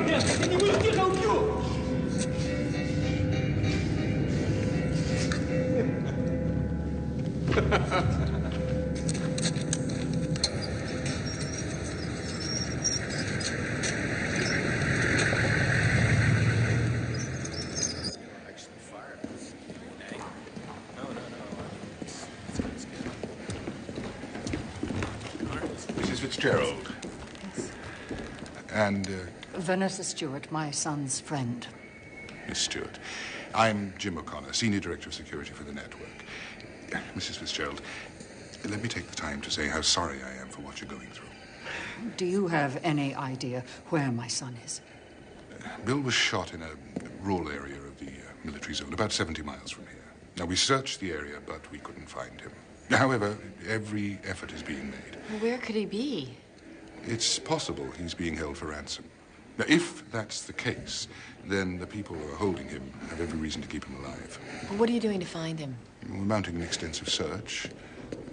Нет, ты не будешь, тихо, убью. Mrs. Fitzgerald. And, Vanessa Stewart, my son's friend. Miss Stewart. I'm Jim O'Connor, Senior Director of Security for the network. Mrs. Fitzgerald, let me take the time to say how sorry I am for what you're going through. Do you have any idea where my son is? Bill was shot in a rural area of the military zone, about 70 miles from here. Now, we searched the area, but we couldn't find him. However, every effort is being made. Where could he be? It's possible he's being held for ransom. Now, if that's the case, then the people who are holding him have every reason to keep him alive. What are you doing to find him? We're mounting an extensive search,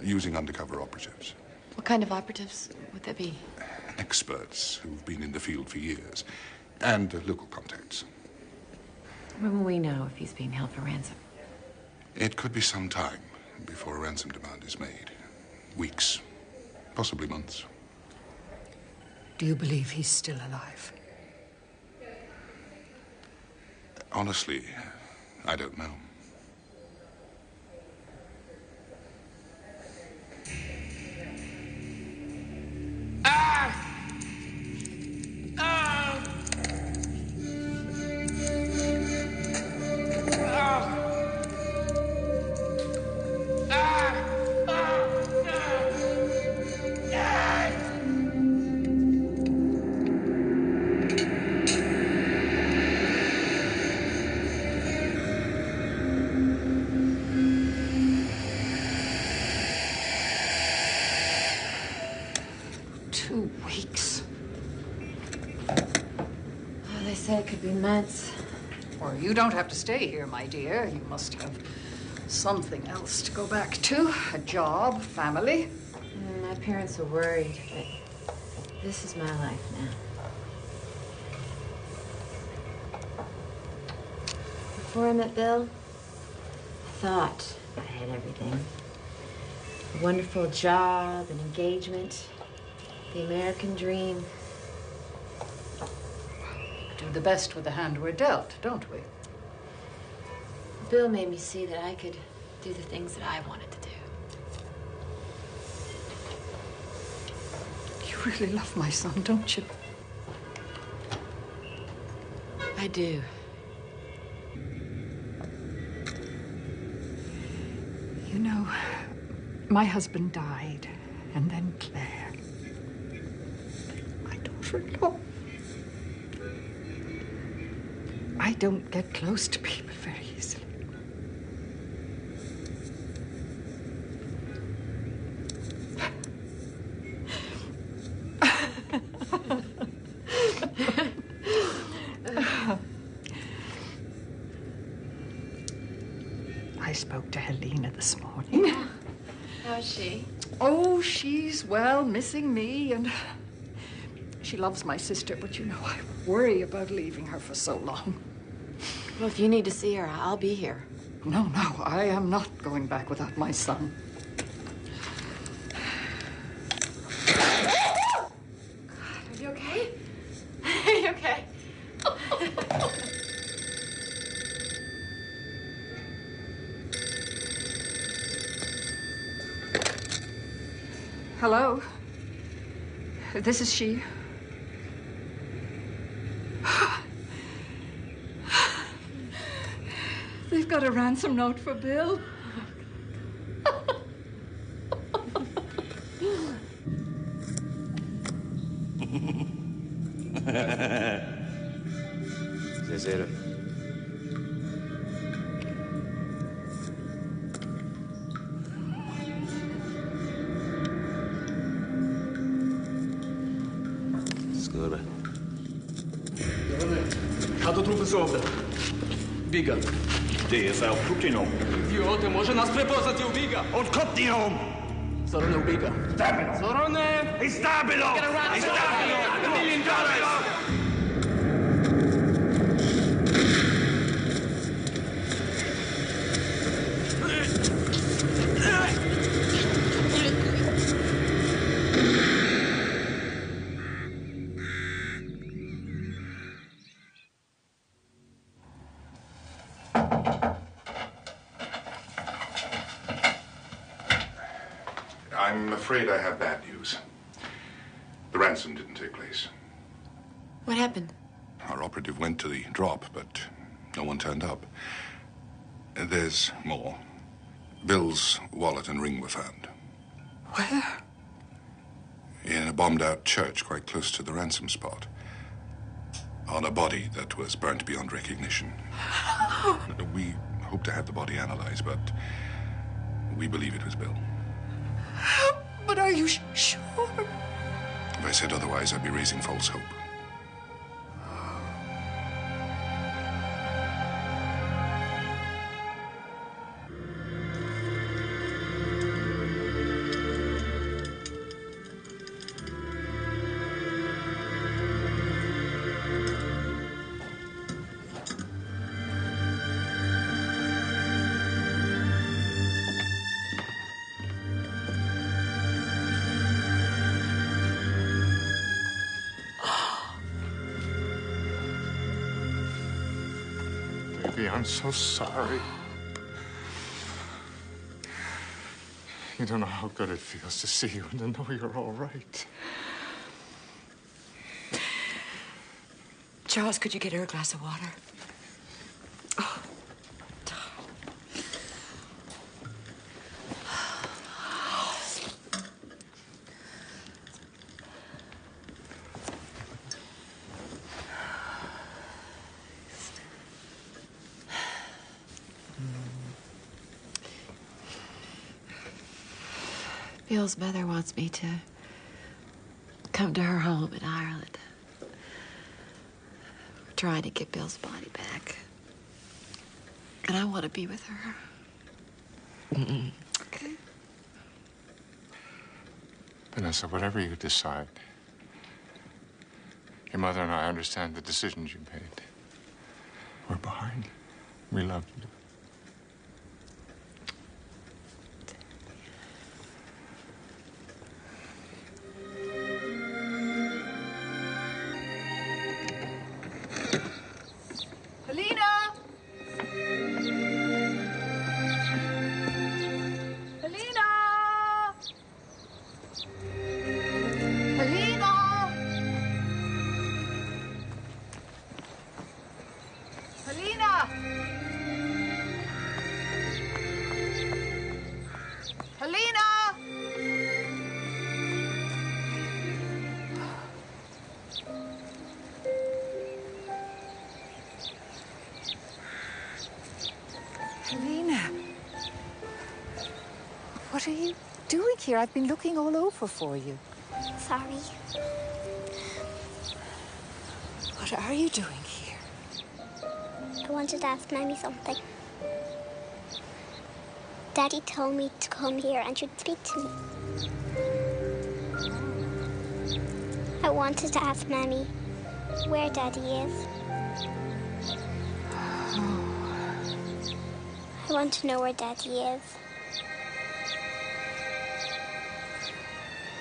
using undercover operators. What kind of operatives would that be? Experts who've been in the field for years, and local contacts. When will we know if he's being held for ransom? It could be some time before a ransom demand is made. Weeks, possibly months. Do you believe he's still alive? Honestly, I don't know. could be months. Or you don't have to stay here, my dear. You must have something else to go back to. A job, family. My parents are worried, but this is my life now. Before I met Bill, I thought I had everything. A wonderful job, an engagement, the American dream. Do the best with the hand we're dealt, don't we? Bill made me see that I could do the things that I wanted to do. You really love my son, don't you? I do. You know, my husband died, and then Claire. My daughter-in-law. I don't get close to people very easily. I spoke to Helena this morning. How's she? Oh, she's, well, missing me, and she loves my sister, but you know, I worry about leaving her for so long. Well, if you need to see her, I'll be here. No, I am not going back without my son. Are you okay? Are you okay? Hello? This is she. They've got a ransom note for Bill. Zero. Skurva. Като трупи се овде. Бига. Де е са Путином? Идиоте, може нас препознати у Бига. Откот ни ом? Сороне у Бига. Stabilo! Сороне! Hey, Stabilo! Hey, Stabilo! $1 million! I'm afraid I have bad news. The ransom didn't take place. What happened? Our operative went to the drop, but no one turned up. There's more. Bill's wallet and ring were found. Where? In a bombed-out church quite close to the ransom spot. On a body that was burnt beyond recognition. We hope to have the body analyzed, but we believe it was Bill. But are you sure? If I said otherwise, I'd be raising false hope. Baby, I'm so sorry. You don't know how good it feels to see you and to know you're all right. Charles, could you get her a glass of water? Oh. Bill's mother wants me to come to her home in Ireland. trying to get Bill's body back. And I want to be with her. Okay? Vanessa, whatever you decide, your mother and I understand the decisions you made. We're behind you. We love you. What are you doing here? I've been looking all over for you. Sorry. What are you doing here? I wanted to ask Mammy something. Daddy told me to come here and she'd speak to me. I wanted to ask Mammy where Daddy is. I want to know where Daddy is.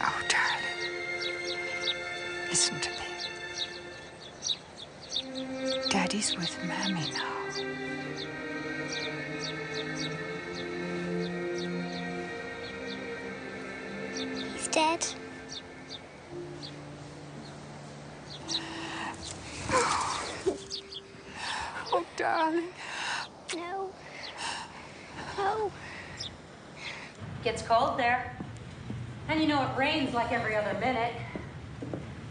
Oh, darling. Listen to me. Daddy's with Mammy now. He's dead. Oh, darling. No. No. Gets cold there. And you know it rains like every other minute.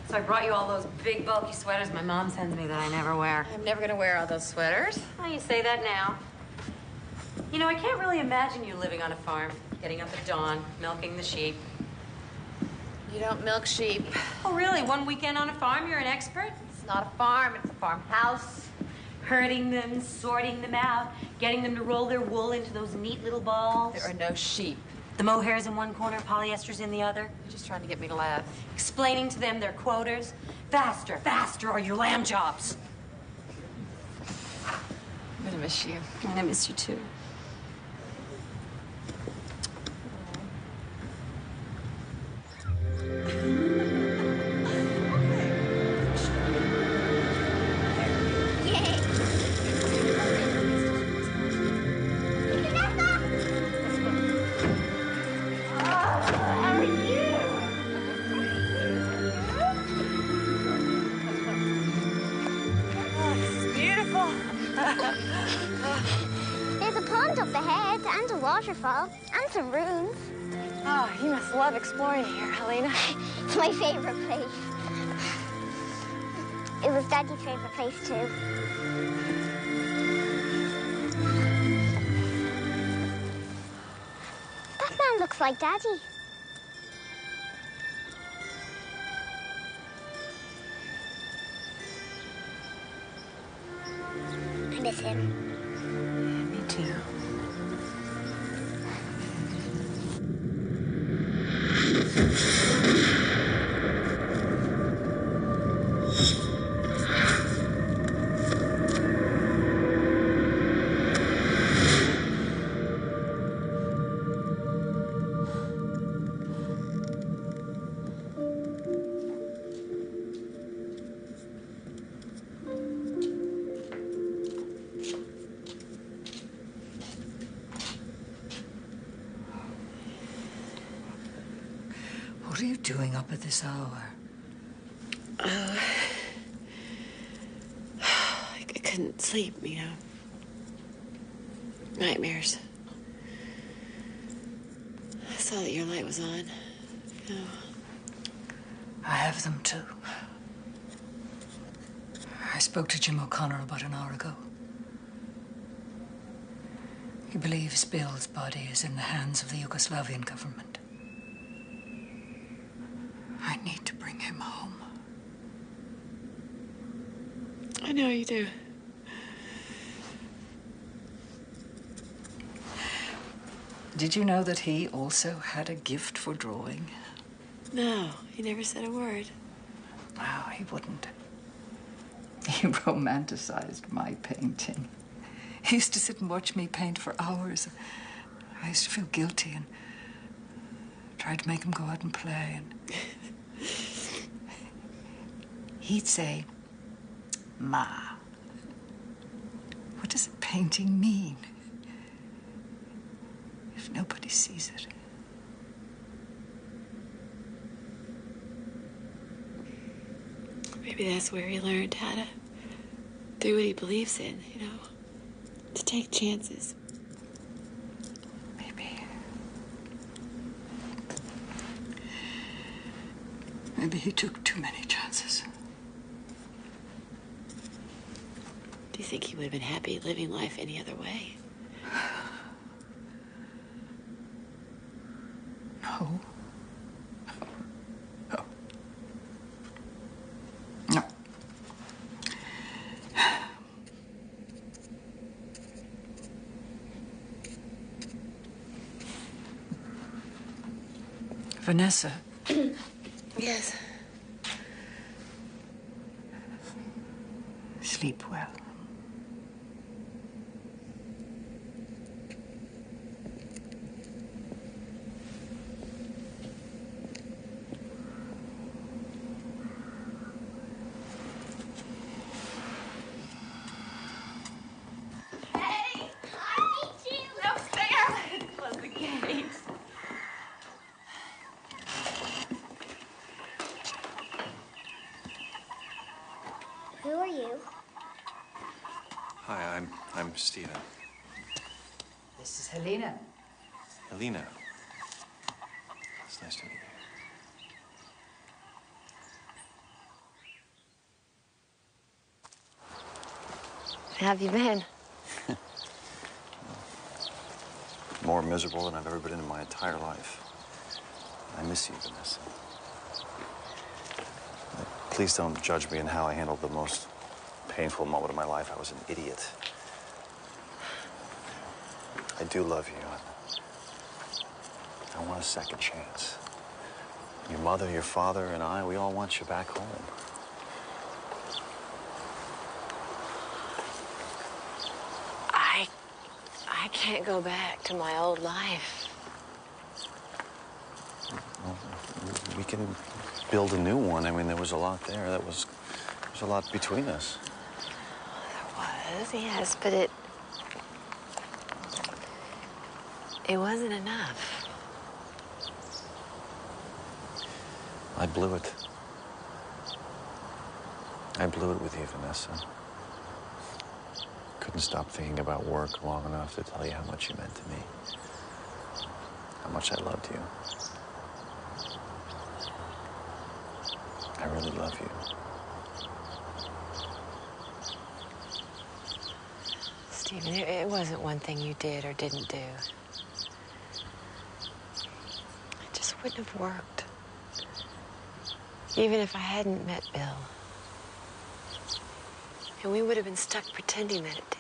So I brought you all those big, bulky sweaters my mom sends me that I never wear. I'm never gonna wear all those sweaters. Well, you say that now. You know, I can't really imagine you living on a farm, getting up at dawn, milking the sheep. You don't milk sheep. Oh, really? One weekend on a farm, you're an expert? It's not a farm, it's a farmhouse. Herding them, sorting them out, getting them to roll their wool into those neat little balls. There are no sheep. The mohairs in one corner, polyesters in the other. You're just trying to get me to laugh. Explaining to them their quotas. Faster, faster, or your lamb chops. I'm gonna miss you. I'm gonna miss you too. There's a pond up ahead and a waterfall and some ruins. Oh, you must love exploring here, Helena. It's my favorite place. It was Daddy's favorite place too. That man looks like Daddy. I miss him. Me too. What are you doing up at this hour? I couldn't sleep, you know. Nightmares. I saw that your light was on. You know. I have them too. I spoke to Jim O'Connor about an hour ago. He believes Bill's body is in the hands of the Yugoslavian government. I need to bring him home. I know you do. Did you know that he also had a gift for drawing? No, he never said a word. No, he wouldn't. He romanticized my painting. He used to sit and watch me paint for hours. I used to feel guilty and tried to make him go out and play. And he'd say, "Ma, what does a painting mean if nobody sees it?" Maybe that's where he learned how to do what he believes in, you know? To take chances. Maybe he took too many chances. Do you think he would have been happy living life any other way? No. No. Vanessa. Yes. Sleep well. Who are you? Hi, I'm Stephen. This is Helena. Helena. It's nice to meet you. How have you been? More miserable than I've ever been in my entire life. I miss you, Vanessa. Please don't judge me in how I handled the most painful moment of my life. I was an idiot. I do love you. I want a second chance. Your mother, your father, and I, we all want you back home. I can't go back to my old life. Well, we can build a new one. I mean, there was a lot there. There was a lot between us. There was, yes, but it wasn't enough. I blew it. I blew it with you, Vanessa. Couldn't stop thinking about work long enough to tell you how much you meant to me. How much I loved you. I really love you. Stephen, it wasn't one thing you did or didn't do. It just wouldn't have worked. Even if I hadn't met Bill. And we would have been stuck pretending that it did.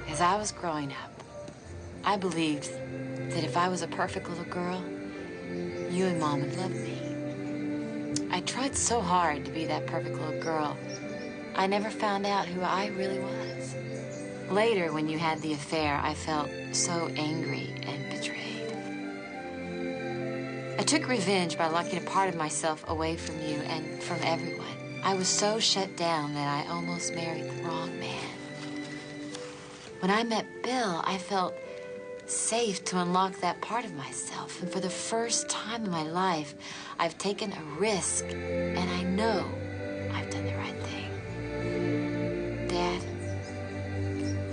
As I was growing up, I believed that if I was a perfect little girl, you and Mom would love me. I tried so hard to be that perfect little girl, I never found out who I really was. Later, when you had the affair, I felt so angry and betrayed. I took revenge by locking a part of myself away from you and from everyone. I was so shut down that I almost married the wrong man. When I met Bill, I felt safe to unlock that part of myself. And for the first time in my life, I've taken a risk, and I know I've done the right thing. Dad,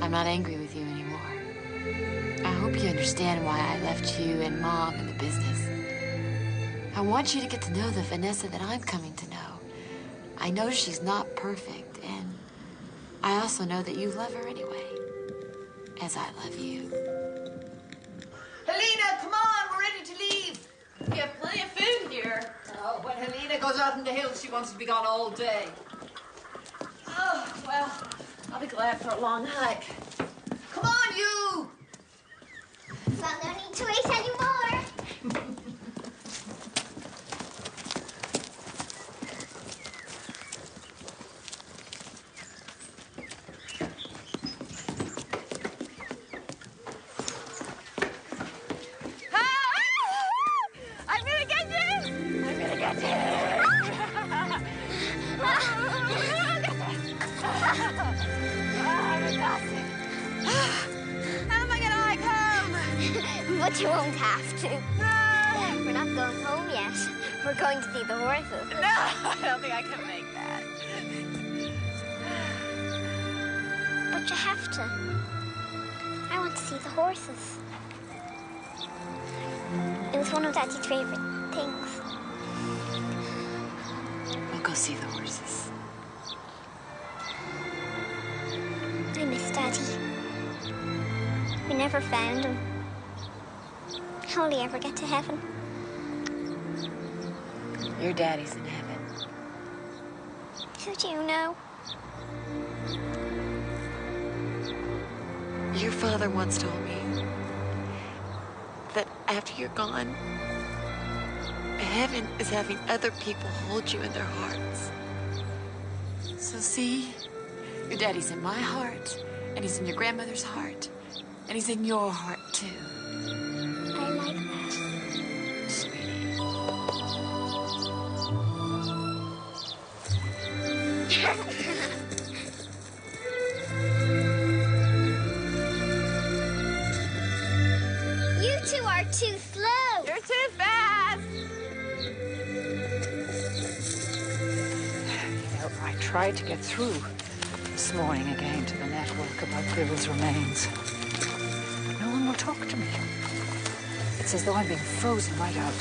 I'm not angry with you anymore. I hope you understand why I left you and Mom in the business. I want you to get to know the Vanessa that I'm coming to know. I know she's not perfect, and I also know that you love her anyway. As I love you. Helena, come on, we're ready to leave. We have plenty of food here. Oh, when Helena goes out in the hills, she wants to be gone all day. Oh, well, I'll be glad for a long hike. Come on, you! So no need to wait anymore. But you won't have to. We're not going home yet. We're going to see the horses. No, I don't think I can make that. But you have to. I want to see the horses. It was one of Daddy's favorite things. We'll go see the horses. I miss Daddy. We never found him. How will he ever get to heaven? Your daddy's in heaven. Who do you know? Your father once told me that after you're gone, heaven is having other people hold you in their hearts. So see, your daddy's in my heart, and he's in your grandmother's heart, and he's in your heart too. I like that. Sweetie. You two are too slow. You're too fast. You know, I tried to get through this morning again to the network about Bill's remains. No one will talk to me. It's as though I'm being frozen right out.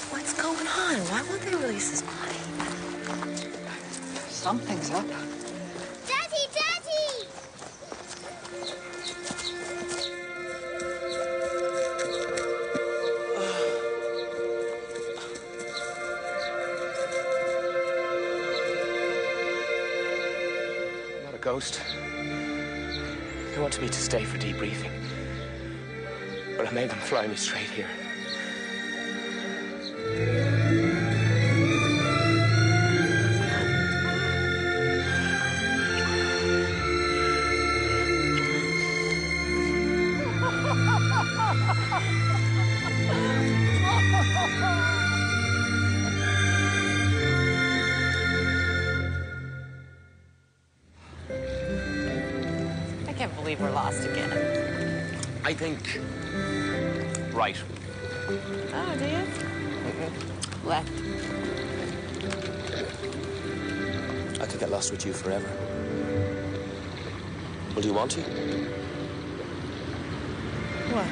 What's going on? Why won't they release his body? Something's up. Daddy, Daddy! I'm not a ghost. They wanted me to stay for debriefing, but I made them fly me straight here. I can't believe we're lost again. I think... right. Oh, do you? Left. I could get lost with you forever. Well, do you want to? What?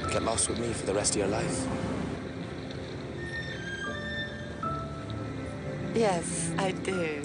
get lost with me for the rest of your life? Yes, I do.